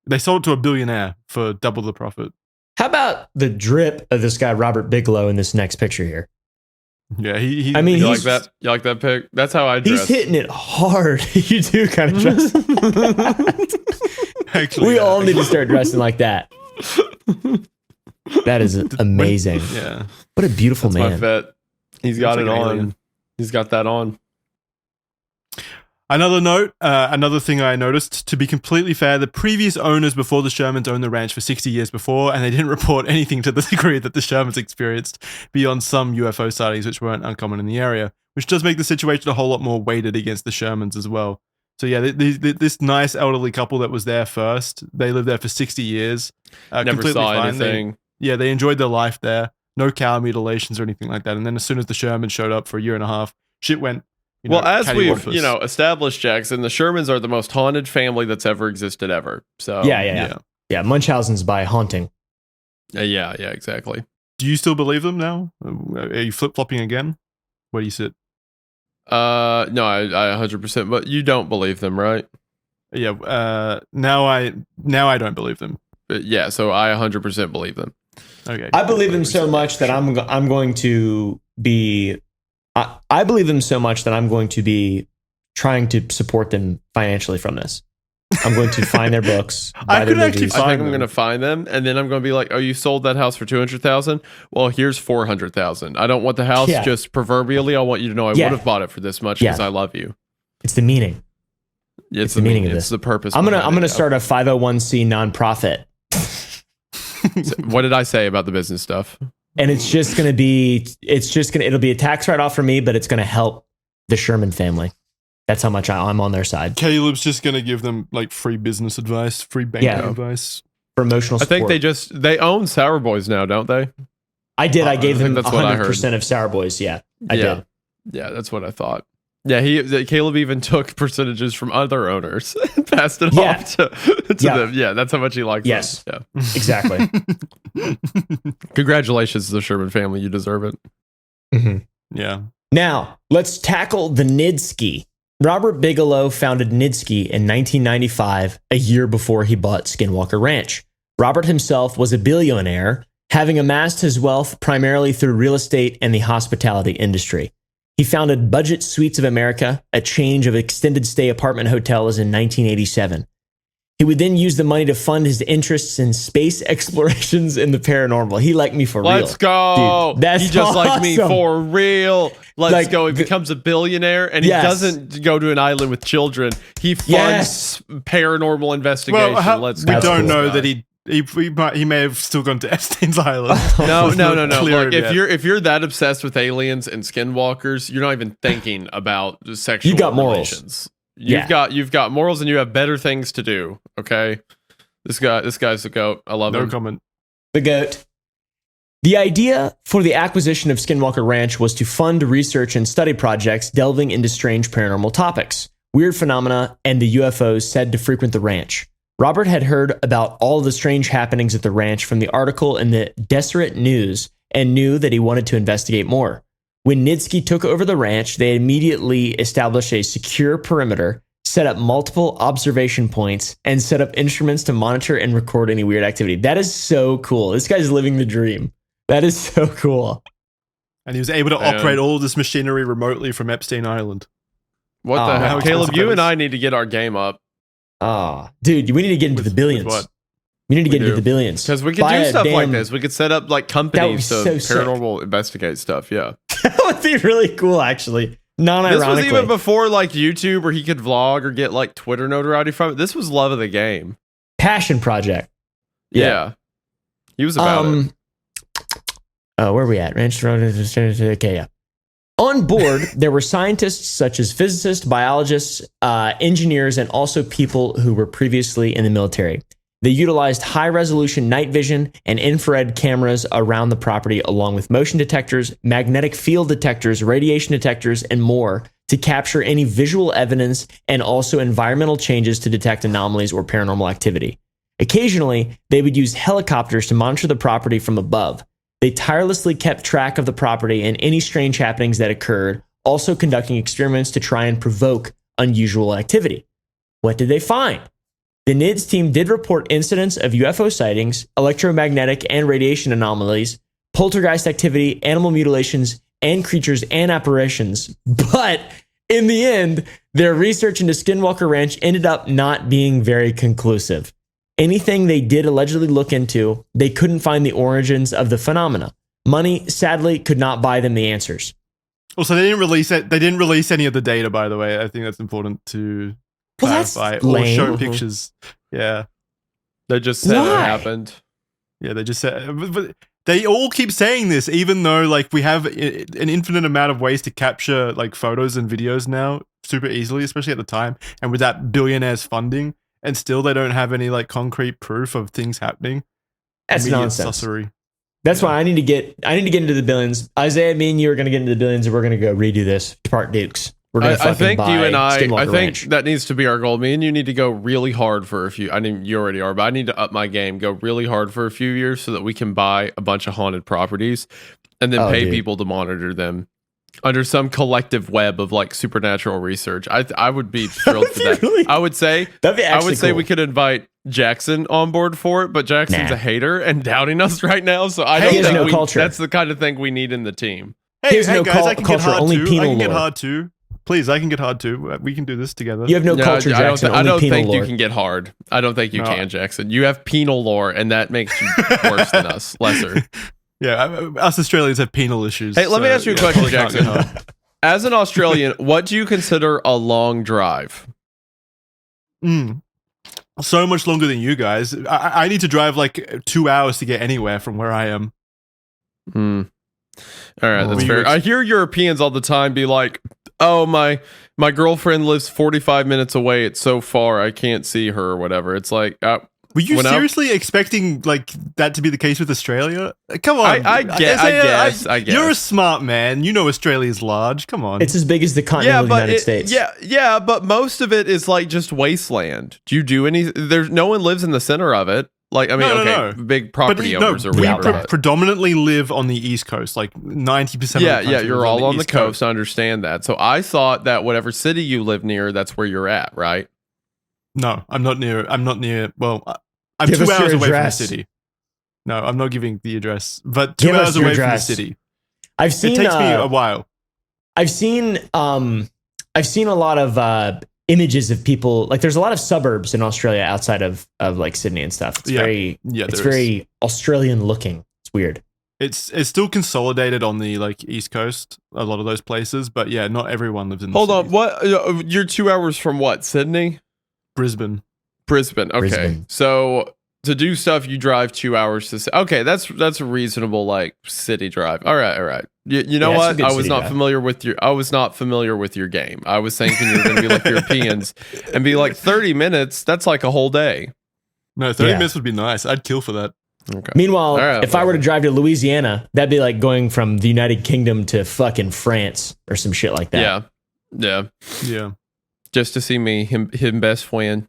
they sold it to a billionaire for double the profit. How about the drip of this guy Robert Bigelow in this next picture here? Yeah, you like that? You like that pic? That's how I dress. He's hitting it hard. You do kind of dress. Actually, we all need to start dressing like that. That is amazing. Yeah. What a beautiful man. My vet. He's got it on. Alien. He's got that on. Another note, another thing I noticed, to be completely fair, the previous owners before the Shermans owned the ranch for 60 years before, and they didn't report anything to the degree that the Shermans experienced beyond some UFO sightings, which weren't uncommon in the area, which does make the situation a whole lot more weighted against the Shermans as well. So yeah, this nice elderly couple that was there first, they lived there for 60 years. Never saw anything. They enjoyed their life there. No cow mutilations or anything like that. And then as soon as the Shermans showed up for a year and a half, shit went. As we've established, Jackson, the Shermans are the most haunted family that's ever existed ever. So yeah. Munchausen's by haunting. Yeah, exactly. Do you still believe them now? Are you flip flopping again? Where do you sit? No, I 100%. But you don't believe them, right? Yeah. Now I don't believe them. Yeah. So I 100% believe them. Okay. I believe them so much that I'm going to be. I believe them so much that I'm going to be trying to support them financially from this. I'm going to find their books. I think I'm going to find them, and then I'm going to be like, "Oh, you sold that house for $200,000? Well, here's $400,000. I don't want the house just proverbially. I want you to know I would have bought it for this much because I love you." It's the meaning. It's the meaning of this. It's the purpose. I'm gonna start a 501c nonprofit. What did I say about the business stuff? And it'll be a tax write-off for me, but it's going to help the Sherman family. That's how much I'm on their side. Caleb's just going to give them like free business advice, free banking advice. For emotional support. I think they own Sour Boys now, don't they? I did. I gave them that's what I heard. 100% of Sour Boys. Yeah, I did. Yeah, that's what I thought. Yeah, Caleb even took percentages from other owners and passed it off to them. Yeah, that's how much he likes them. Yeah, exactly. Congratulations to the Sherman family. You deserve it. Mm-hmm. Yeah. Now, let's tackle the Nidski. Robert Bigelow founded Nidski in 1995, a year before he bought Skinwalker Ranch. Robert himself was a billionaire, having amassed his wealth primarily through real estate and the hospitality industry. He founded Budget Suites of America, a chain of extended stay apartment hotels, in 1987. He would then use the money to fund his interests in space explorations and the paranormal. He liked me for real. Let's go. Dude, that's he just awesome. liked me for real. Let's go. He becomes a billionaire and he doesn't go to an island with children. He funds paranormal investigation. Well, Let's go. We don't know that he may have still gone to Epstein's Island. No. Like if you're that obsessed with aliens and skinwalkers, you're not even thinking about sexual relations. You've got morals and you have better things to do. Okay. This guy's the GOAT. I love him. No comment. The GOAT. The idea for the acquisition of Skinwalker Ranch was to fund research and study projects delving into strange paranormal topics, weird phenomena, and the UFOs said to frequent the ranch. Robert had heard about all the strange happenings at the ranch from the article in the Deseret News and knew that he wanted to investigate more. When Nidski took over the ranch, they immediately established a secure perimeter, set up multiple observation points, and set up instruments to monitor and record any weird activity. That is so cool. This guy's living the dream. That is so cool. And he was able to operate all this machinery remotely from Epstein Island. What the hell? Caleb, you and I need to get our game up. Dude, we need to get into the billions. What? We need to get into the billions. Because we could do stuff like this. We could set up like companies to paranormal investigate stuff. Yeah. That would be really cool, actually. Non-ironically. This was even before like YouTube where he could vlog or get like Twitter notoriety from it. This was love of the game. Passion project. Yeah. He was about it. Where are we at? Ranch. Okay, yeah. On board, there were scientists such as physicists, biologists, engineers, and also people who were previously in the military. They utilized high-resolution night vision and infrared cameras around the property, along with motion detectors, magnetic field detectors, radiation detectors, and more to capture any visual evidence and also environmental changes to detect anomalies or paranormal activity. Occasionally, they would use helicopters to monitor the property from above. They tirelessly kept track of the property and any strange happenings that occurred, also conducting experiments to try and provoke unusual activity. What did they find? The NIDS team did report incidents of UFO sightings, electromagnetic and radiation anomalies, poltergeist activity, animal mutilations, and creatures and apparitions. But in the end, their research into Skinwalker Ranch ended up not being very conclusive. Anything they did allegedly look into, they couldn't find the origins of the phenomena. Money, sadly, could not buy them the answers. Also, they didn't release it. They didn't release any of the data, by the way. I think that's important to clarify. That's lame. Or show pictures. Yeah. They just said it happened. Yeah, they just said... But they all keep saying this, even though like we have an infinite amount of ways to capture like photos and videos now super easily, especially at the time. And with that billionaire's funding... And still, they don't have any like concrete proof of things happening. That's nonsense. Sussery. That's why I need to get into the billions. Isaiah, me and you are going to get into the billions, and we're going to go redo this Part Dukes. We're going to I think buy you and I Skinwalker think Ranch. that needs to be our goal. Me and you need to go really hard for a few. I mean, you already are, but I need to up my game. Go really hard for a few years so that we can buy a bunch of haunted properties, and then pay people to monitor them under some collective web of like supernatural research. I would be thrilled for that. Really, I would say cool. we could invite Jackson on board for it, but Jackson's a hater and doubting us right now. So I don't think culture. That's the kind of thing we need in the team. Hey guys, I can culture, get hard only too. penal I can get lore. hard too. Please, I can get hard too. We can do this together. You have no culture, Jackson. I don't think lore. you can get hard. I don't think you can, Jackson. You have penal lore, and that makes you worse than us, lesser. Yeah, us Australians have penal issues. Hey, let me ask you a question, Jackson. As an Australian, what do you consider a long drive? So much longer than you guys. I need to drive like 2 hours to get anywhere from where I am. All right, that's fair. I hear Europeans all the time be like, oh, my girlfriend lives 45 minutes away. It's so far, I can't see her or whatever. It's like, were you seriously expecting like that to be the case with Australia? Come on, I guess. You're a smart man. You know Australia's large. Come on, It's as big as the continental United States. Yeah, but most of it is like just wasteland. Do you do any? There's no one lives in the center of it. Like, I mean, no. big property owners or we whatever. predominantly live on the East Coast, like 90%. Yeah, you're all on the coast. I understand that. So I thought that whatever city you live near, that's where you're at, right? No, I'm not near. Well, I'm Give 2 us hours your away from the address. city. No, I'm not giving the address, but 2 Give us hours your away from the address. city. I've seen. It takes me a while. I've seen a lot of images of people. Like, there's a lot of suburbs in Australia outside of like Sydney and stuff. It's very Australian looking. It's weird. It's still consolidated on the like East Coast, a lot of those places, but yeah, not everyone lives in the Hold on, cities. what? You're 2 hours from what? Sydney? Brisbane. Okay. Brisbane. So to do stuff, you drive 2 hours to. Okay, that's a reasonable like city drive. All right. You know what? I was not familiar with your game. I was thinking you were going to be like Europeans and be like 30 minutes. That's like a whole day. No, 30 minutes would be nice. I'd kill for that. Okay. Meanwhile, if I were to drive to Louisiana, that'd be like going from the United Kingdom to fucking France or some shit like that. Yeah. Just to see him best friend.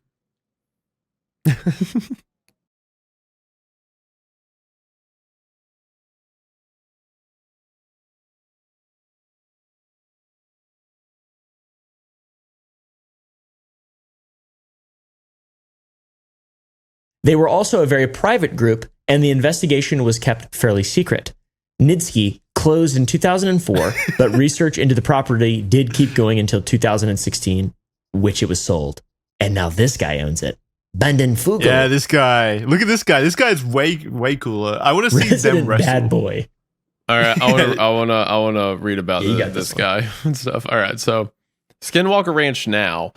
They were also a very private group, and the investigation was kept fairly secret. Nitsky closed in 2004, but research into the property did keep going until 2016, which it was sold. And now this guy owns it. Banden Fugal. Yeah, this guy. Look at this guy. This guy's way cooler. I want to see them wrestle. Bad boy. All right, I want to read about this guy and stuff. All right, so Skinwalker Ranch now.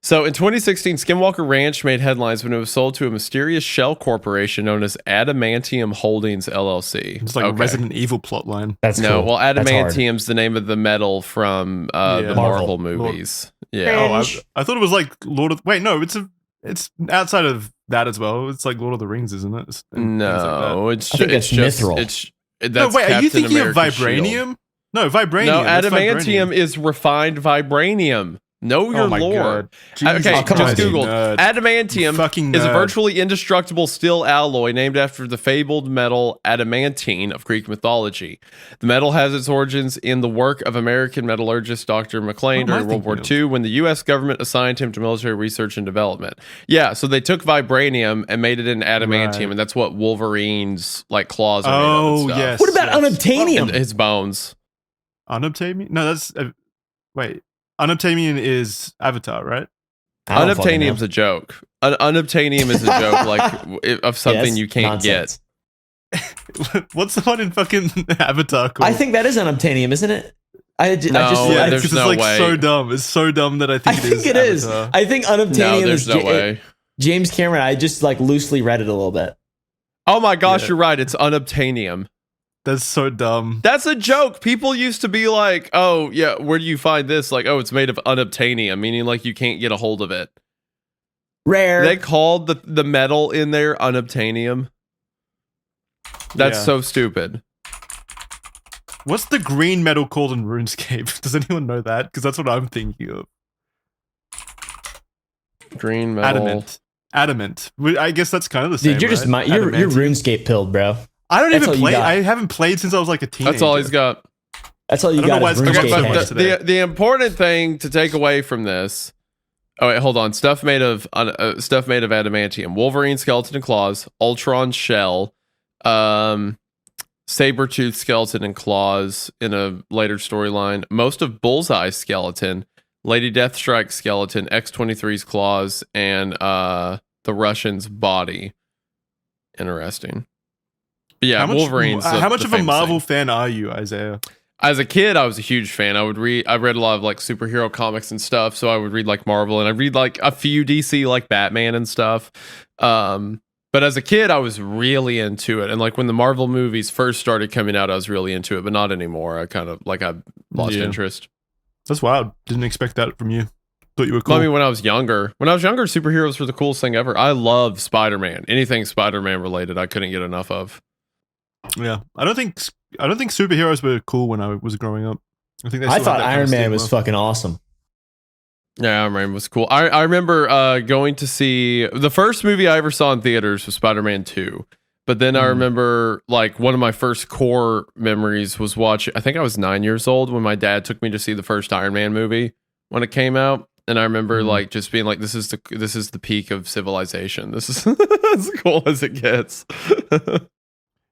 So in 2016, Skinwalker Ranch made headlines when it was sold to a mysterious shell corporation known as Adamantium Holdings LLC. It's like a Resident Evil plotline. That's cool. Well, Adamantium's the name of the metal from the Marvel movies. Yeah. I thought it was like Lord of. Wait, no, it's outside of that as well. It's like Lord of the Rings, isn't it? No, I think it's Mithril. No, wait, are you thinking of vibranium? Shield. No, vibranium. No, adamantium is refined vibranium. Know your lore. Okay, just Google. Adamantium is a virtually indestructible steel alloy named after the fabled metal adamantine of Greek mythology. The metal has its origins in the work of American metallurgist Dr. McLean during World War II when the U.S. government assigned him to military research and development. Yeah, so they took vibranium and made it in adamantium, and that's what Wolverine's like claws are made of and stuff. Yes. What about unobtainium? His bones. Unobtainium? No, that's... wait. Unobtainium is Avatar, right? Unobtainium's a joke. Unobtainium is a joke like of something you can't nonsense. get. What's the one in fucking Avatar called? I think that is unobtainium, isn't it? There's it's no like way. So dumb. It's so dumb that I think it is. I think unobtainium there's is no way. James Cameron. I just like loosely read it a little bit. Oh my gosh, you're right. It's unobtainium. That's so dumb. That's a joke. People used to be like, oh, yeah, where do you find this? Like, oh, it's made of unobtainium, meaning like you can't get a hold of it. Rare. They called the metal in there unobtainium. That's so stupid. What's the green metal called in RuneScape? Does anyone know that? Because that's what I'm thinking of. Green metal. Adamant. I guess that's kind of the same. Dude, you're just you're RuneScape pilled, bro. I don't even play. I haven't played since I was like a teenager. That's all he's got. That's all you got. The important thing to take away from this. Oh wait, hold on. Stuff made of adamantium. Wolverine skeleton and claws. Ultron shell. Saber-tooth skeleton and claws in a later storyline. Most of Bullseye skeleton. Lady Deathstrike skeleton. X-23's claws and the Russian's body. Interesting. Yeah, Wolverine's. How much of a Marvel fan are you, Isaiah? As a kid, I was a huge fan. I read a lot of like superhero comics and stuff. So I would read like Marvel, and I'd read like a few DC like Batman and stuff. But as a kid, I was really into it. And like when the Marvel movies first started coming out, I was really into it, but not anymore. I kind of like I lost interest. That's wild. Didn't expect that from you. Thought you were cool. I mean, when I was younger, superheroes were the coolest thing ever. I love Spider-Man. Anything Spider-Man related, I couldn't get enough of. Yeah, I don't think superheroes were cool when I was growing up. I thought Iron Man was fucking awesome. Yeah, Iron Man was cool. I remember going to see the first movie I ever saw in theaters was Spider-Man 2. But then I remember like one of my first core memories was watching. I think I was 9 years old when my dad took me to see the first Iron Man movie when it came out. And I remember like just being like, this is the peak of civilization. This is as cool as it gets.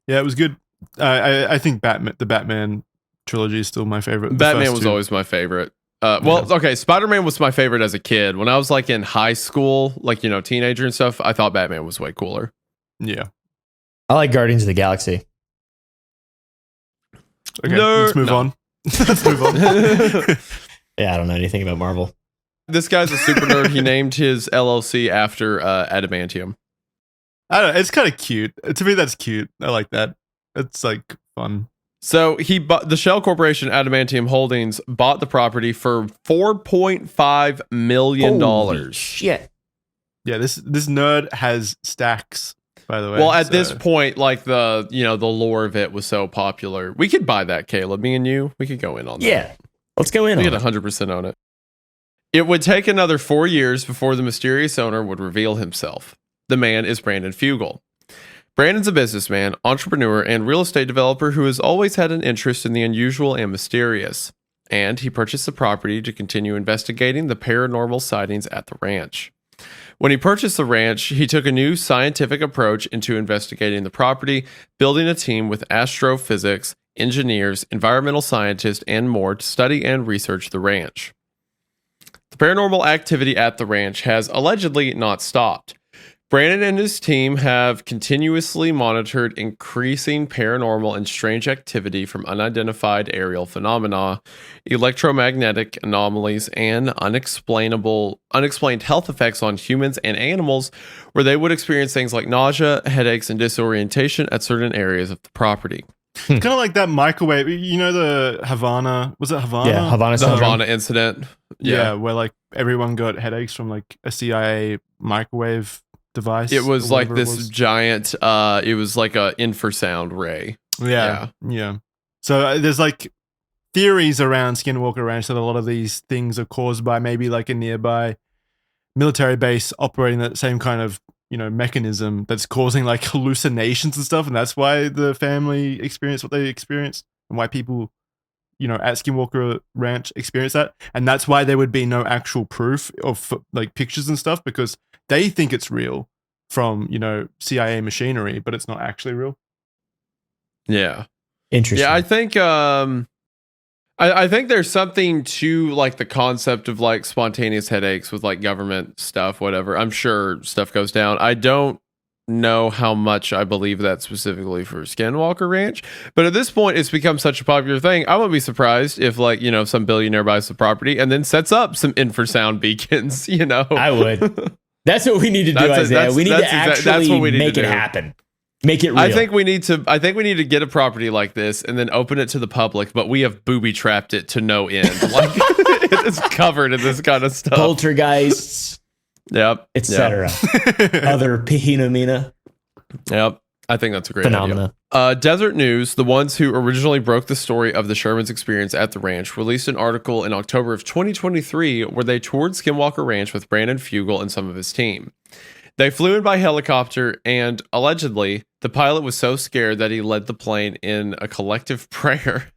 Yeah, it was good. I think the Batman trilogy is still my favorite. Batman was always my favorite. Okay, Spider-Man was my favorite as a kid. When I was like in high school, like, teenager and stuff, I thought Batman was way cooler. Yeah. I like Guardians of the Galaxy. Okay, let's move on. Let's move on. Yeah, I don't know anything about Marvel. This guy's a super nerd. He named his LLC after adamantium. I don't know. It's kind of cute. To me, that's cute. I like that. It's like fun. So he bought the shell corporation Adamantium Holdings bought the property for $4.5 million. Holy shit. Yeah, this nerd has stacks, by the way. Well, at this point, like the lore of it was so popular. We could buy that, Caleb. Me and you, we could go in on that. Yeah. Let's go in we on get 100% on it. It would take another 4 years before the mysterious owner would reveal himself. The man is Brandon Fugal. Brandon's a businessman, entrepreneur, and real estate developer who has always had an interest in the unusual and mysterious. And he purchased the property to continue investigating the paranormal sightings at the ranch. When he purchased the ranch, he took a new scientific approach into investigating the property, building a team with astrophysics, engineers, environmental scientists, and more to study and research the ranch. The paranormal activity at the ranch has allegedly not stopped. Brandon and his team have continuously monitored increasing paranormal and strange activity from unidentified aerial phenomena, electromagnetic anomalies, and unexplained health effects on humans and animals, where they would experience things like nausea, headaches, and disorientation at certain areas of the property. Kind of like that microwave, the Havana, was it Havana? Yeah, the Havana incident. Yeah, where like everyone got headaches from like a CIA microwave device. It was like this giant, it was like a infrasound ray. Yeah. So there's like theories around Skinwalker Ranch that a lot of these things are caused by maybe like a nearby military base operating that same kind of mechanism that's causing like hallucinations and stuff, and that's why the family experienced what they experienced, and why people at Skinwalker Ranch experience that, and that's why there would be no actual proof of like pictures and stuff, because they think it's real from CIA machinery, but it's not actually real. Yeah, interesting. Yeah, I think I think there's something to like the concept of like spontaneous headaches with like government stuff, whatever. I'm sure stuff goes down. I don't know how much I believe that specifically for Skinwalker Ranch, but at this point it's become such a popular thing. I wouldn't be surprised if like, some billionaire buys the property and then sets up some infrasound beacons, I would. That's what we need to do, Isaiah. We need to actually make it happen. Make it real. I think we need to get a property like this and then open it to the public, but we have booby trapped it to no end. Like it is covered in this kind of stuff. Poltergeists. Yep. Etc. Other phenomena. Yep. I think that's a great phenomena. idea. Desert News, the ones who originally broke the story of the Sherman's experience at the ranch, released an article in October of 2023 where they toured Skinwalker Ranch with Brandon Fugal and some of his team. They flew in by helicopter, and allegedly, the pilot was so scared that he led the plane in a collective prayer.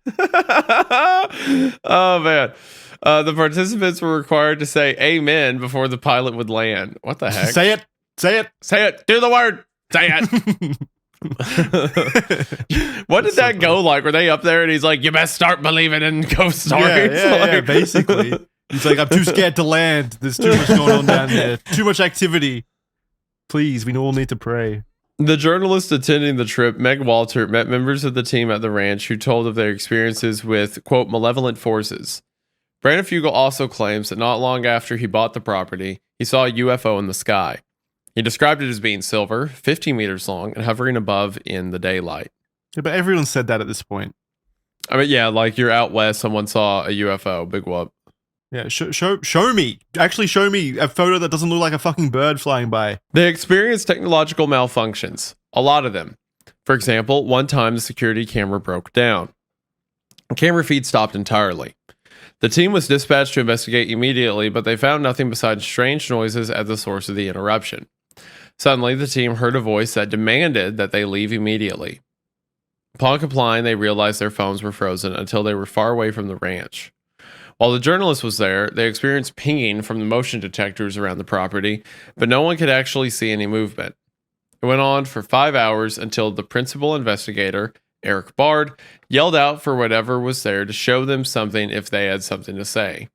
Oh, man. The participants were required to say amen before the pilot would land. What the heck? Say it. Say it. Say it. Do the word. Say it. What did that go like? Were they up there and he's like, you best start believing in ghost stories? Yeah, basically. He's like, I'm too scared to land. There's too much going on down there. Too much activity. Please, we all need to pray. The journalist attending the trip, Meg Walter, met members of the team at the ranch who told of their experiences with, quote, malevolent forces. Brandon Fugal also claims that not long after he bought the property, he saw a UFO in the sky. He described it as being silver, 15 meters long, and hovering above in the daylight. Yeah, but everyone said that at this point. I mean, yeah, like you're out west, someone saw a UFO, big whoop. Yeah, show me. Actually, show me a photo that doesn't look like a fucking bird flying by. They experienced technological malfunctions, a lot of them. For example, one time the security camera broke down. The camera feed stopped entirely. The team was dispatched to investigate immediately, but they found nothing besides strange noises at the source of the interruption. Suddenly, the team heard a voice that demanded that they leave immediately. Upon complying, they realized their phones were frozen until they were far away from the ranch. While the journalist was there, they experienced pinging from the motion detectors around the property, but no one could actually see any movement. It went on for 5 hours until the principal investigator, Eric Bard, yelled out for whatever was there to show them something if they had something to say.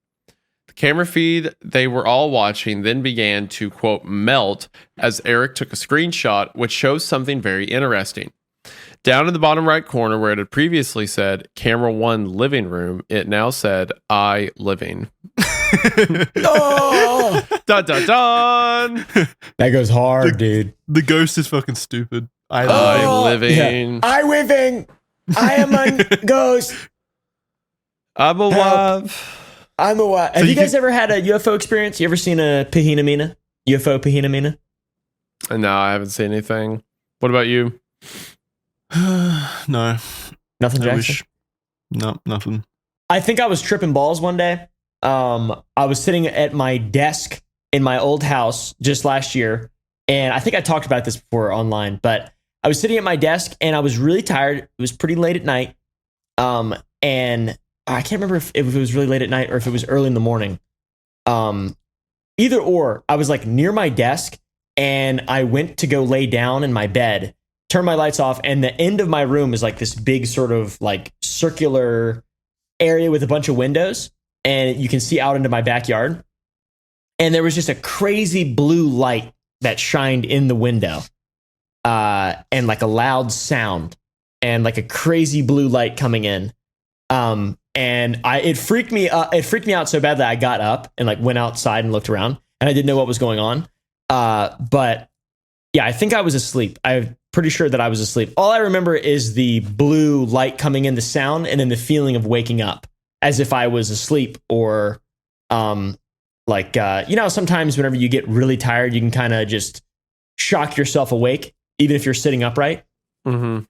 The camera feed they were all watching then began to, quote, melt as Eric took a screenshot, which shows something very interesting. Down in the bottom right corner where it had previously said Camera 1 Living Room, it now said I Living. Oh! Dun dun dun! That goes hard, dude. The ghost is fucking stupid. I Living. Yeah. I living. I am a ghost. I'm alive. I'm alive. Have you guys ever had a UFO experience? You ever seen a Pahina Mina? UFO Pahina Mina? No, I haven't seen anything. What about you? No. Nothing, Jackson? No, nothing. I think I was tripping balls one day. I was sitting at my desk in my old house just last year, and I think I talked about this before online, but I was sitting at my desk and I was really tired. It was pretty late at night. And I can't remember if it was really late at night or if it was early in the morning. Either or, I was like near my desk and I went to go lay down in my bed, turn my lights off, and the end of my room is like this big sort of like circular area with a bunch of windows, and you can see out into my backyard. And there was just a crazy blue light that shined in the window, and like a loud sound and like a crazy blue light coming in. And it freaked me out so bad that I got up and like went outside and looked around, and I didn't know what was going on. But yeah, I think I was asleep. I'm pretty sure that I was asleep. All I remember is the blue light coming in, the sound, and then the feeling of waking up as if I was asleep, or sometimes whenever you get really tired, you can kind of just shock yourself awake, even if you're sitting upright. Mm-hmm.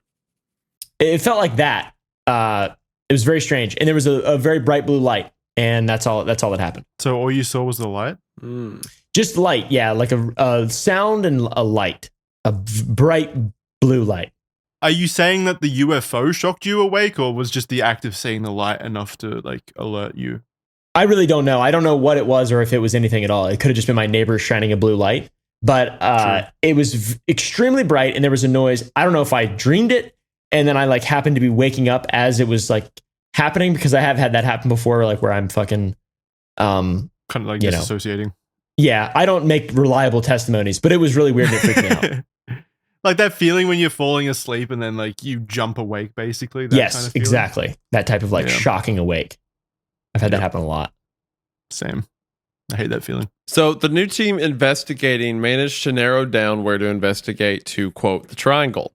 It felt like that. It was very strange. And there was a very bright blue light, and that's all that happened. So all you saw was the light? Just light, yeah, like a sound and a light, a bright blue light. Are you saying that the UFO shocked you awake, or was just the act of seeing the light enough to like alert you? I really don't know. I don't know what it was or if it was anything at all. It could have just been my neighbor shining a blue light, but it was extremely bright and there was a noise. I don't know if I dreamed it and then I like happened to be waking up as it was like happening, because I have had that happen before, like where I'm fucking kind of like disassociating. Yeah, I don't make reliable testimonies, but it was really weird and it freaked me out. Like that feeling when you're falling asleep and then like you jump awake, basically. That Yes, kind of feeling. exactly. That type of like shocking awake. I've had that happen a lot. Same. I hate that feeling. So the new team investigating managed to narrow down where to investigate to, quote, the triangle.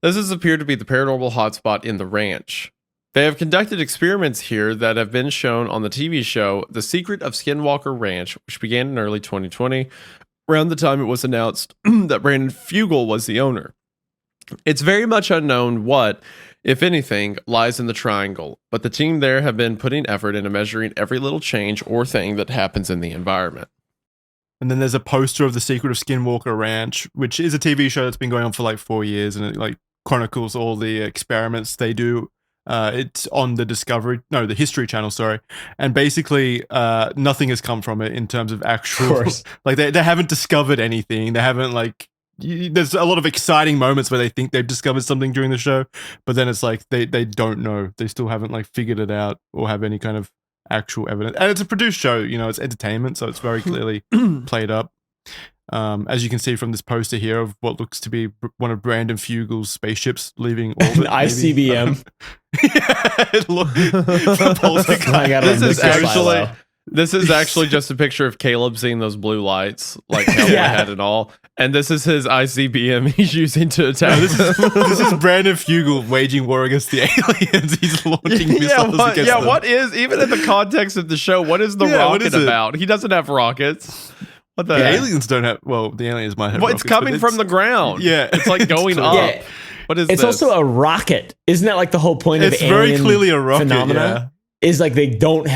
This has appeared to be the paranormal hotspot in the ranch. They have conducted experiments here that have been shown on the TV show The Secret of Skinwalker Ranch, which began in early 2020, around the time it was announced that Brandon Fugal was the owner. It's very much unknown what, if anything, lies in the triangle, but the team there have been putting effort into measuring every little change or thing that happens in the environment. And then there's a poster of The Secret of Skinwalker Ranch, which is a TV show that's been going on for like 4 years, and it like chronicles all the experiments they do. It's on the History Channel, sorry. And basically, nothing has come from it in terms of actual, like they haven't discovered anything. They haven't like, there's a lot of exciting moments where they think they've discovered something during the show, but then it's like, they don't know. They still haven't like figured it out or have any kind of actual evidence. And it's a produced show, it's entertainment. So it's very clearly played up. As you can see from this poster here of what looks to be one of Brandon Fugal's spaceships leaving orbit. An ICBM. Yeah, look, the poltergeist. This is actually This is actually just a picture of Caleb seeing those blue lights, like head and all. And this is his ICBM he's using to attack. This is Brandon Fugal waging war against the aliens. He's launching missiles against them. What is, even in the context of the show, what is the rocket about? He doesn't have rockets. What the aliens don't have, well, the aliens might have rockets. It's coming from the ground. Yeah. It's like going up. Yeah. What is it's this? also a rocket. Isn't that like the whole point of it's very alien clearly a rocket, phenomena? Is like they don't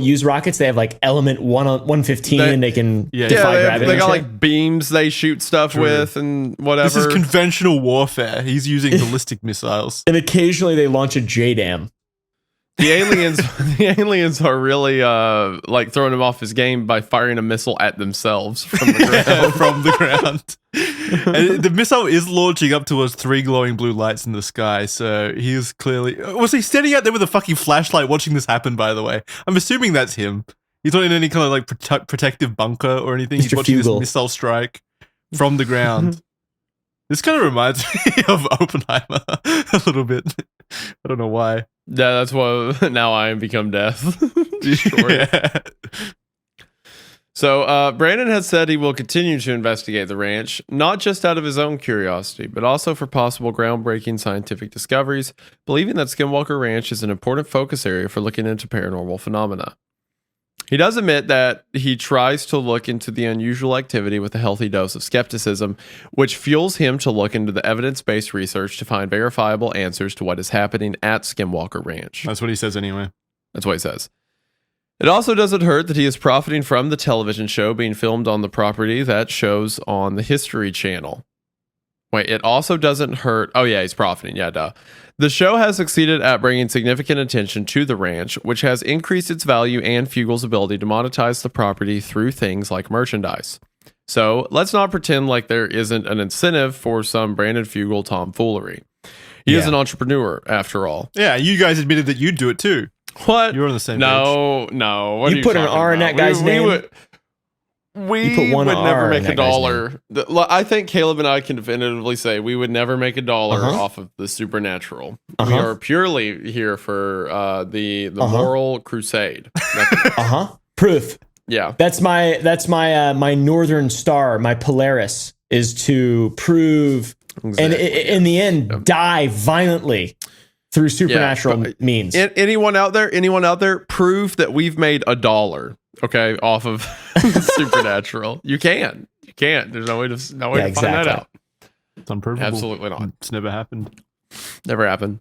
use rockets. They have like element 115 and they can defy gravity. They got like beams they shoot stuff with and whatever. This is conventional warfare. He's using ballistic missiles. And occasionally they launch a JDAM. The aliens are really like throwing him off his game by firing a missile at themselves from the ground. And the missile is launching up towards 3 glowing blue lights in the sky, so he is clearly... Was he standing out there with a fucking flashlight watching this happen, by the way? I'm assuming that's him. He's not in any kind of like protective bunker or anything. Mr. He's watching Fugal. this missile strike from the ground. This kind of reminds me of Oppenheimer a little bit. I don't know why. Yeah, that's why now I am become death. Yeah. So Brandon has said he will continue to investigate the ranch, not just out of his own curiosity, but also for possible groundbreaking scientific discoveries, believing that Skinwalker Ranch is an important focus area for looking into paranormal phenomena. He does admit that he tries to look into the unusual activity with a healthy dose of skepticism, which fuels him to look into the evidence-based research to find verifiable answers to what is happening at Skinwalker Ranch. That's what he says anyway. That's what he says. It also doesn't hurt that he is profiting from the television show being filmed on the property that shows on the History Channel. Wait, it also doesn't hurt... Oh yeah, he's profiting. Yeah, duh. The show has succeeded at bringing significant attention to the ranch, which has increased its value and Fugal's ability to monetize the property through things like merchandise. So let's not pretend like there isn't an incentive for some Brandon Fugal tomfoolery. He is an entrepreneur, after all. Yeah, you guys admitted that you'd do it too. What? You're on the same page. No. What you put an R in that guy's name? We would never make a dollar. I think Caleb and I can definitively say we would never make a dollar off of the supernatural. We are purely here for the moral crusade. Proof. Yeah. That's my my northern star, my Polaris, is to prove and in the end die violently through supernatural means. Anyone out there, prove that we've made a dollar. Okay, off of supernatural. You can't. There's no way to find that out. It's unprovable. Absolutely not. It's never happened. Never happened.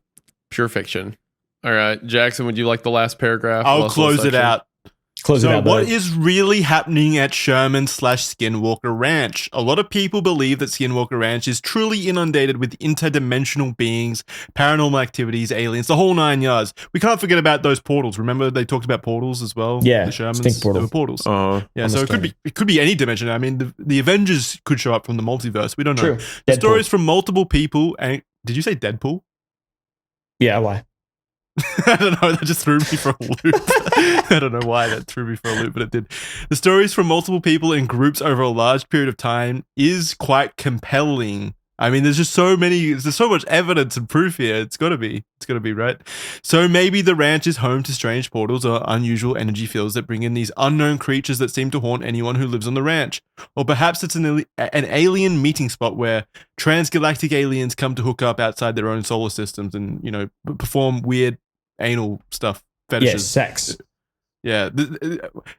Pure fiction. All right, Jackson, would you like the last paragraph? I'll close it out. So what is really happening at Sherman/Skinwalker Ranch? A lot of people believe that Skinwalker Ranch is truly inundated with interdimensional beings, paranormal activities, aliens, the whole 9 yards. We can't forget about those portals. Remember they talked about portals as well? Yeah, the Shermans, stink portals. There were portals. Yeah, so it could be any dimension. I mean, the Avengers could show up from the multiverse. We don't know. True. The stories from multiple people. And did you say Deadpool? Yeah, why? I don't know, that just threw me for a loop. I don't know why that threw me for a loop, but it did. The stories from multiple people in groups over a large period of time is quite compelling. I mean, there's so much evidence and proof here. It's gotta be, right? So maybe the ranch is home to strange portals or unusual energy fields that bring in these unknown creatures that seem to haunt anyone who lives on the ranch. Or perhaps it's an alien meeting spot where transgalactic aliens come to hook up outside their own solar systems and, perform weird anal stuff, fetishes. Yes, sex. Yeah.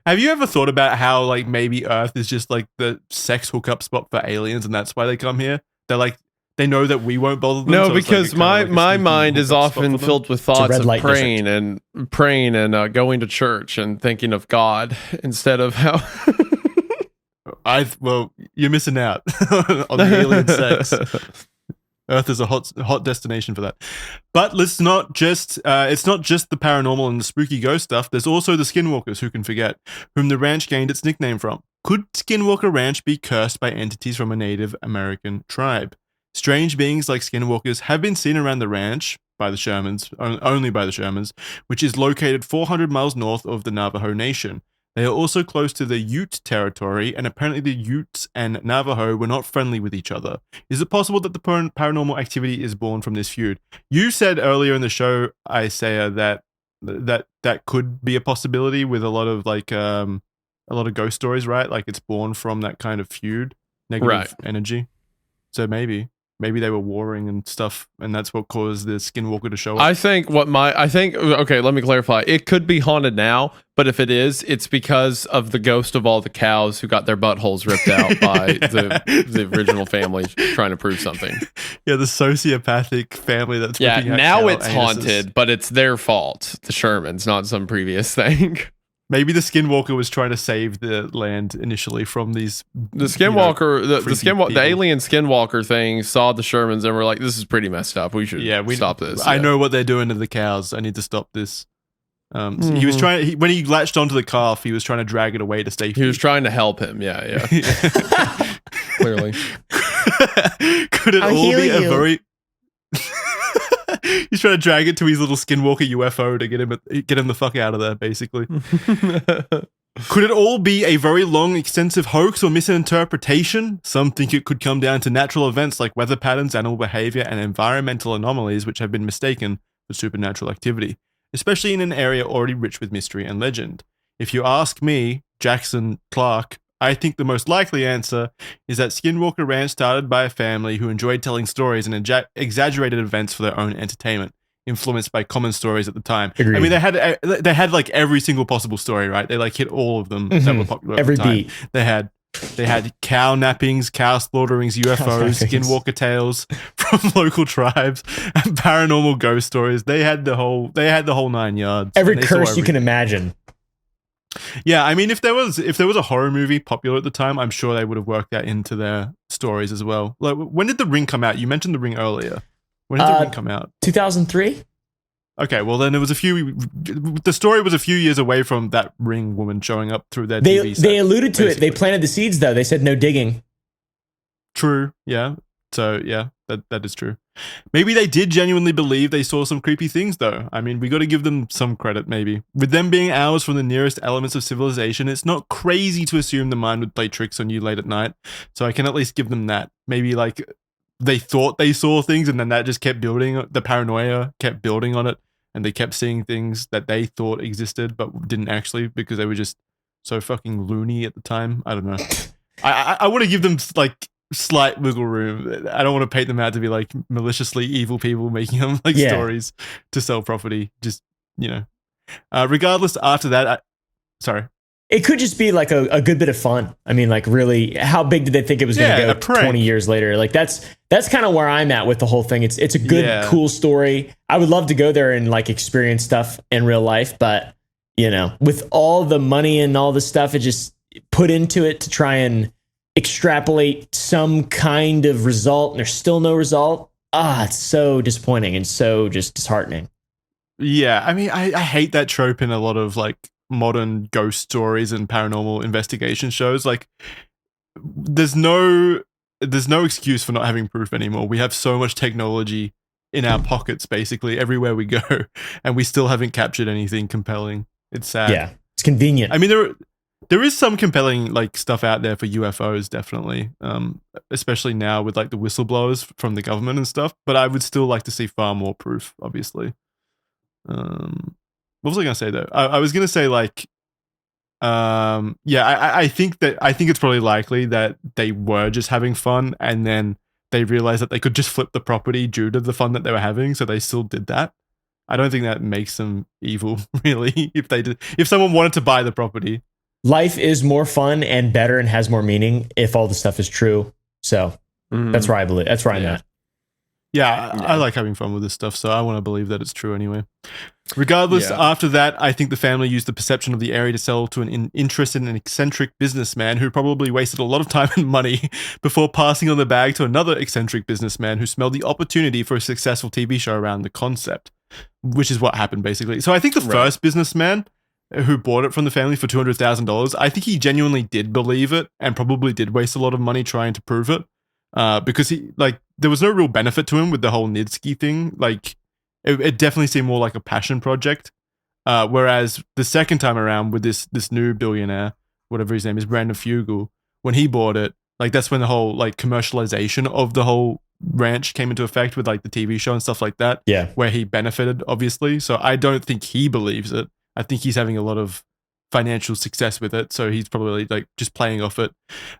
Have you ever thought about how, like, maybe Earth is just like the sex hookup spot for aliens and that's why they come here? They're like, they know that we won't bother them. No, so because my mind is often filled with thoughts of praying and going to church and thinking of God instead of how. Well, you're missing out on the alien sex. Earth is a hot destination for that. But it's not just the paranormal and the spooky ghost stuff. There's also the Skinwalkers, who can forget, whom the ranch gained its nickname from. Could Skinwalker Ranch be cursed by entities from a Native American tribe? Strange beings like Skinwalkers have been seen around the ranch by the Shermans, only by the Shermans, which is located 400 miles north of the Navajo Nation. They are also close to the Ute territory, and apparently the Utes and Navajo were not friendly with each other. Is it possible that the paranormal activity is born from this feud? You said earlier in the show, Isaiah, that that could be a possibility with a lot of a lot of ghost stories, right? Like it's born from that kind of feud, negative energy. So maybe they were warring and stuff, and that's what caused the Skinwalker to show up. Okay, let me clarify. It could be haunted now, but if it is, it's because of the ghost of all the cows who got their buttholes ripped out by the original family trying to prove something. Yeah, the sociopathic family that's now it's haunted, but it's their fault. The Shermans, not some previous thing. Maybe the Skinwalker was trying to save the land initially from these. The Skinwalker, the alien Skinwalker thing saw the Shermans and were like, "This is pretty messed up. We should stop this." I know what they're doing to the cows. I need to stop this. So he was trying. When he latched onto the calf, he was trying to drag it away to safety. He was trying to help him. Yeah. Clearly. Could it all be a very? He's trying to drag it to his little Skinwalker UFO to get him the fuck out of there, basically. Could it all be a very long, extensive hoax or misinterpretation? Some think it could come down to natural events like weather patterns, animal behavior, and environmental anomalies which have been mistaken for supernatural activity, especially in an area already rich with mystery and legend. If you ask me, Jackson Clarke, I think the most likely answer is that Skinwalker Ranch started by a family who enjoyed telling stories and exaggerated events for their own entertainment, influenced by common stories at the time. Agreed. I mean, they had like every single possible story, right? They like hit all of them that were popular at the time. Beat. They had cow nappings, cow slaughterings, UFOs, Skinwalker tales from local tribes, and paranormal ghost stories. They had the whole 9 yards. Every curse you can imagine. Yeah, I mean, if there was a horror movie popular at the time, I'm sure they would have worked that into their stories as well. Like, when did The Ring come out? You mentioned The Ring earlier. When did The Ring come out? 2003. Okay, well then the story was a few years away from that Ring woman showing up through their TV set. They alluded to basically. It. They planted the seeds though. They said no digging. True. Yeah. So yeah, that is true. Maybe they did genuinely believe they saw some creepy things, though. I mean, we got to give them some credit, maybe. With them being hours from the nearest elements of civilization, it's not crazy to assume the mind would play tricks on you late at night. So I can at least give them that. Maybe like they thought they saw things, and then that just kept building. The paranoia kept building on it, and they kept seeing things that they thought existed but didn't actually, because they were just so fucking loony at the time. I don't know. I want to give them like slight wiggle room. I don't want to paint them out to be like maliciously evil people making them like stories to sell property. Just, regardless, after that, sorry. It could just be like a good bit of fun. I mean, like really, how big did they think it was going to go 20 years later? Like that's kind of where I'm at with the whole thing. It's a good, cool story. I would love to go there and like experience stuff in real life, but with all the money and all the stuff it just put into it to try and extrapolate some kind of result, and there's still no result. It's so disappointing and so just disheartening. Yeah, I mean, I hate that trope in a lot of like modern ghost stories and paranormal investigation shows. Like, there's no excuse for not having proof anymore. We have so much technology in our pockets, basically everywhere we go, and we still haven't captured anything compelling. It's sad. Yeah, it's convenient. I mean, there is some compelling like stuff out there for UFOs, definitely, especially now with like the whistleblowers from the government and stuff. But I would still like to see far more proof, obviously. What was I going to say though? I was going to say like, I think it's probably likely that they were just having fun, and then they realized that they could just flip the property due to the fun that they were having, so they still did that. I don't think that makes them evil, really. If someone wanted to buy the property. Life is more fun and better and has more meaning if all the stuff is true. So that's where I believe. That's where I'm at. Yeah, I like having fun with this stuff, so I want to believe that it's true anyway. Regardless, after that, I think the family used the perception of the area to sell to an interested and eccentric businessman who probably wasted a lot of time and money before passing on the bag to another eccentric businessman who smelled the opportunity for a successful TV show around the concept, which is what happened, basically. So I think the first businessman who bought it from the family for $200,000, I think he genuinely did believe it and probably did waste a lot of money trying to prove it, because there was no real benefit to him with the whole Nidski thing. Like, it definitely seemed more like a passion project. Whereas the second time around with this new billionaire, whatever his name is, Brandon Fugal, when he bought it, like that's when the whole like commercialization of the whole Ranch came into effect with like the TV show and stuff like that. Yeah. Where he benefited, obviously. So I don't think he believes it. I think he's having a lot of financial success with it. So he's probably like just playing off it.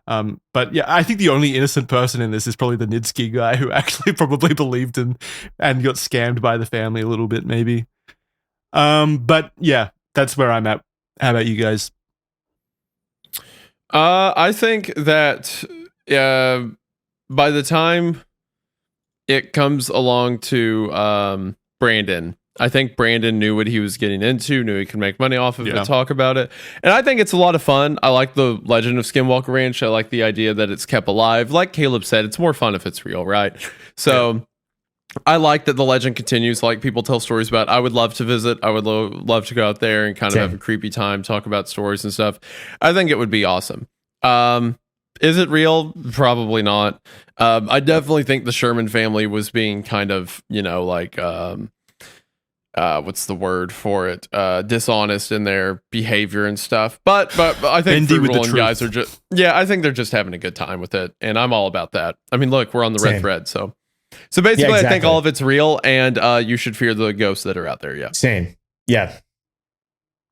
But yeah, I think the only innocent person in this is probably the Nitsky guy who actually probably believed in and got scammed by the family a little bit, maybe. But yeah, that's where I'm at. How about you guys? I think that by the time it comes along to Brandon, I think Brandon knew what he was getting into, knew he could make money off of it, talk about it. And I think it's a lot of fun. I like the legend of Skinwalker Ranch. I like the idea that it's kept alive. Like Caleb said, it's more fun if it's real, right? So I like that the legend continues. Like people tell stories about. I would love to visit. I would love to go out there and kind of have a creepy time, talk about stories and stuff. I think it would be awesome. Is it real? Probably not. I definitely think the Sherman family was being kind of, like what's the word for it? Dishonest in their behavior and stuff. But I think the rolling guys are just I think they're just having a good time with it, and I'm all about that. I mean, look, we're on the red thread, so basically, exactly. I think all of it's real, and you should fear the ghosts that are out there. Yeah, same. Yeah,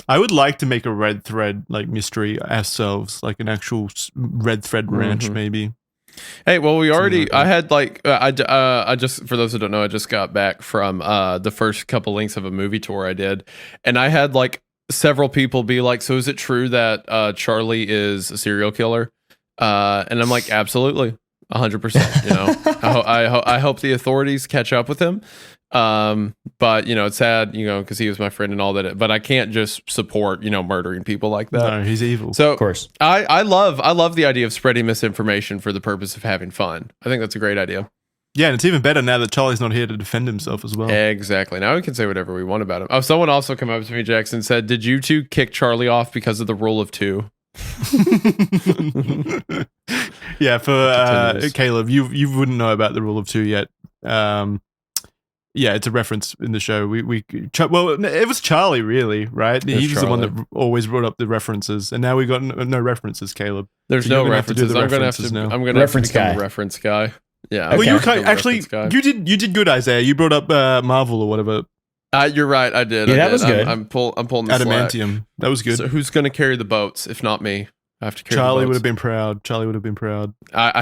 I would like to make a red thread like mystery ourselves, like an actual red thread ranch, maybe. Hey, well, we already. I had like I just, for those who don't know, I just got back from the first couple links of a movie tour I did, and I had like several people be like, "So is it true that Charlie is a serial killer?" And I'm like, "Absolutely, 100%." I hope the authorities catch up with him. But it's sad, because he was my friend and all that. But I can't just support murdering people like that. No, he's evil. So of course, I love the idea of spreading misinformation for the purpose of having fun. I think that's a great idea. Yeah, and it's even better now that Charlie's not here to defend himself as well. Exactly. Now we can say whatever we want about him. Oh, someone also came up to me, Jackson, and said, "Did you two kick Charlie off because of the rule of two?" Yeah, for Caleb, you wouldn't know about the rule of two yet. Yeah, it's a reference in the show. Well, it was Charlie, really, right? He was the one that always brought up the references, and now we got no references, Caleb. There's no references. I'm gonna have to become a reference guy. Yeah. Okay. Well, you did good, Isaiah. You brought up Marvel or whatever. You're right. I did. Yeah, that was good. I'm pulling the Adamantium. Slack. That was good. So who's gonna carry the boats if not me? I have to carry. Charlie the boats. would have been proud.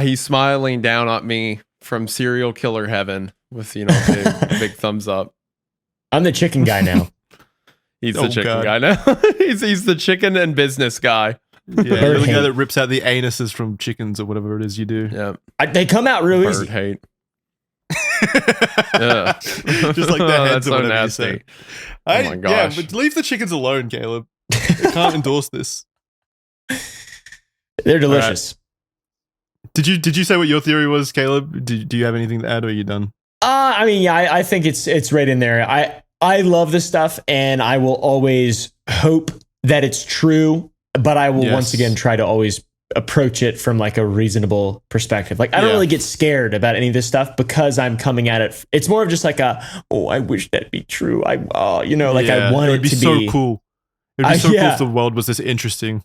He's smiling down at me from serial killer heaven with big thumbs up. I'm the chicken guy now. He's the chicken guy now. he's the chicken and business guy. Yeah, you're the guy that rips out the anuses from chickens or whatever it is you do. Yeah, they come out real Bird easy. Hate. Yeah, just like the heads that's or so whatever nasty. you say. Oh my gosh! Yeah, but leave the chickens alone, Caleb. I can't endorse this. They're delicious. Right. Did you say what your theory was, Caleb? Do you have anything to add, or are you done? I mean, yeah, I think it's right in there. I love this stuff, and I will always hope that it's true, but I will once again try to always approach it from like a reasonable perspective. Like I don't really get scared about any of this stuff because I'm coming at it. It's more of just like I wish that'd be true. I want it to be so cool. It would be so cool if the world was this interesting.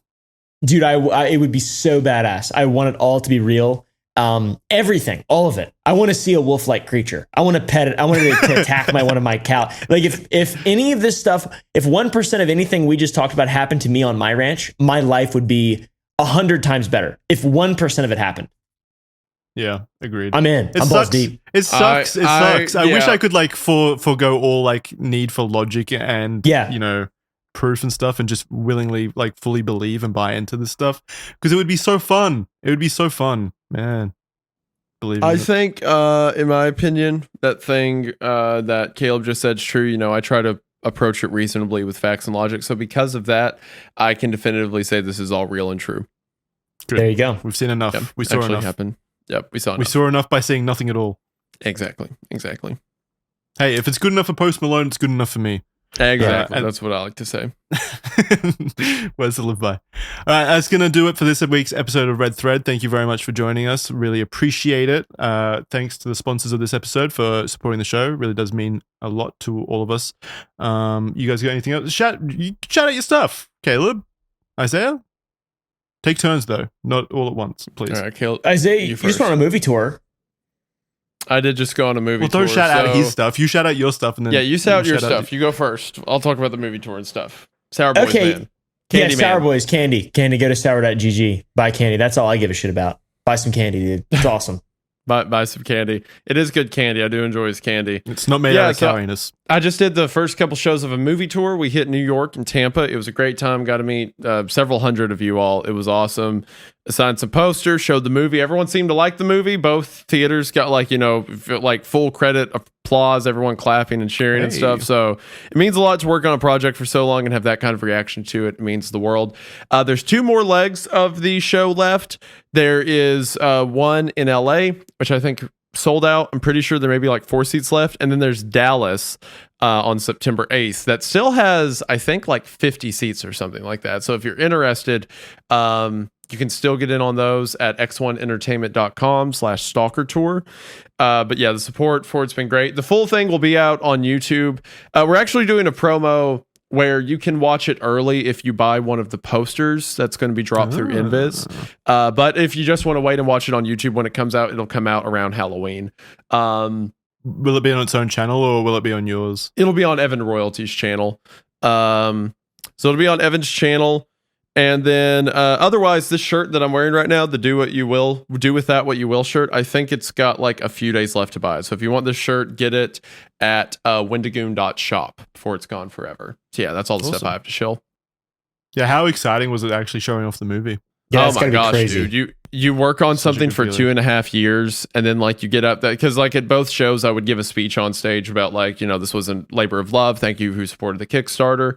Dude, it would be so badass. I want it all to be real. Everything, all of it. I want to see a wolf-like creature. I want to pet it. I want it to attack one of my cow. Like if any of this stuff, if 1% of anything we just talked about happened to me on my ranch, my life would be 100 times better. If 1% of it happened. Yeah, agreed. I'm in. I'm balls deep. It sucks. It sucks. I wish I could like forego all like need for logic and proof and stuff and just willingly like fully believe and buy into this stuff because it would be so fun. It would be so fun, man. I think, in my opinion, that thing that Caleb just said is true. I try to approach it reasonably with facts and logic. So because of that, I can definitively say this is all real and true. Good. There you go. We've seen enough. Yep. We saw enough. Happened. Yep, we saw enough. We saw enough by saying nothing at all. Exactly. Hey, if it's good enough for Post Malone, it's good enough for me. Exactly. That's what I like to say. Words to live by. All right, that's going to do it for this week's episode of Red Thread. Thank you very much for joining us. Really appreciate it. Thanks to the sponsors of this episode for supporting the show. Really does mean a lot to all of us. You guys got anything else? Shout out your stuff, Caleb, Isaiah. Take turns though, not all at once, please. All right, Caleb. Isaiah, you just went on a movie tour. I did just go on a movie tour. Well, don't shout out his stuff. You shout out your stuff, and then you shout out your stuff. You go first. I'll talk about the movie tour and stuff. Sour Boys Man. Candy Sour Man. Boys, candy. Go to sour.gg. Buy candy. That's all I give a shit about. Buy some candy, dude. It's awesome. Buy some candy. It is good candy. I do enjoy his candy. It's not made out of caloriness. I just did the first couple shows of a movie tour. We hit New York and Tampa. It was a great time. Got to meet several hundred of you all. It was awesome. Signed some posters, showed the movie. Everyone seemed to like the movie. Both theaters got like full credit applause, everyone clapping and cheering and stuff. So it means a lot to work on a project for so long and have that kind of reaction to it. It means the world. There's 2 more legs of the show left. There is one in LA, which I think sold out. I'm pretty sure there may be like 4 seats left. And then there's Dallas on September 8th that still has, I think, like 50 seats or something like that. So if you're interested, you can still get in on those at x1entertainment.com/stalker tour. But yeah, the support for it's been great. The full thing will be out on YouTube. We're actually doing a promo where you can watch it early if you buy one of the posters that's going to be dropped through Invis. But if you just want to wait and watch it on YouTube when it comes out, it'll come out around Halloween. Will it be on its own channel or will it be on yours? It'll be on Evan Royalty's channel. So it'll be on Evan's channel. And then otherwise, this shirt that I'm wearing right now, the do with that what you will shirt, I think it's got like a few days left to buy. So if you want this shirt, get it at wendigoon.shop before it's gone forever. So yeah, that's all the stuff I have to shill. Yeah, how exciting was it actually showing off the movie? Yeah, oh my gosh, dude. You work on something for 2.5 years and then like you get up that because like at both shows I would give a speech on stage about like, this was a labor of love. Thank you who supported the Kickstarter.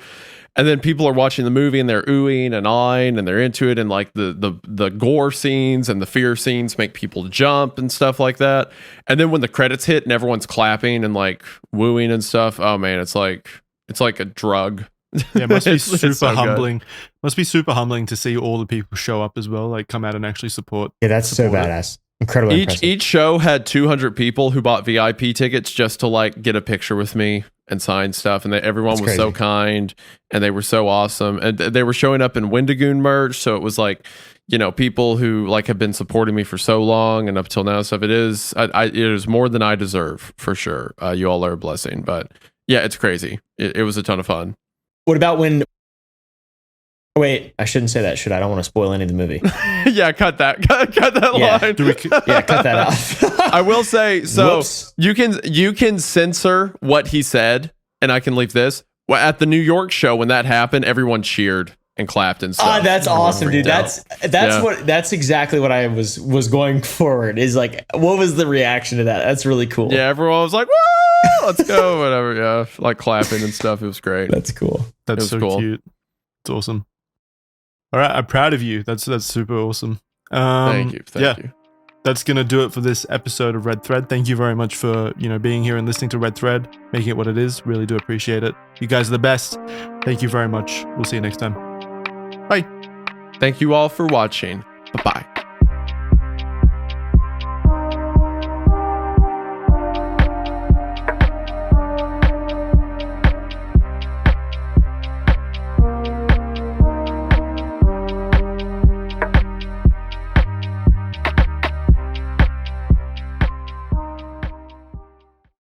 And then people are watching the movie and they're oohing and eyeing and they're into it. And like the gore scenes and the fear scenes make people jump and stuff like that. And then when the credits hit and everyone's clapping and like wooing and stuff, oh man, it's like a drug. Yeah, it must be super humbling. Must be super humbling to see all the people show up as well, like come out and actually support. Yeah, that's so badass. Incredibly impressive. Each show had 200 people who bought VIP tickets just to like get a picture with me and sign stuff, and everyone was so kind and they were so awesome, and they were showing up in Wendigoon merch, so it was like people who like have been supporting me for so long and up till now stuff. It is more than I deserve for sure. You all are a blessing, but yeah, it's crazy. It was a ton of fun. What about when? Wait, I shouldn't say that, should I? I don't want to spoil any of the movie. Yeah, cut that line. Cut that out. I will say, so Whoops. you can censor what he said, and I can leave this. Well, at the New York show, when that happened, everyone cheered and clapped and stuff. Oh, that's awesome, dude. That's exactly what I was going forward. Is like, what was the reaction to that? That's really cool. Yeah, everyone was like, "Woo, let's go!" Whatever. Yeah, like clapping and stuff. It was great. That's cool. That's so cool. Cute. It's awesome. All right, I'm proud of you. That's super awesome. Thank you. That's gonna do it for this episode of Red Thread. Thank you very much for being here and listening to Red Thread, making it what it is. Really do appreciate it. You guys are the best. Thank you very much. We'll see you next time. Bye. Thank you all for watching. Bye-bye.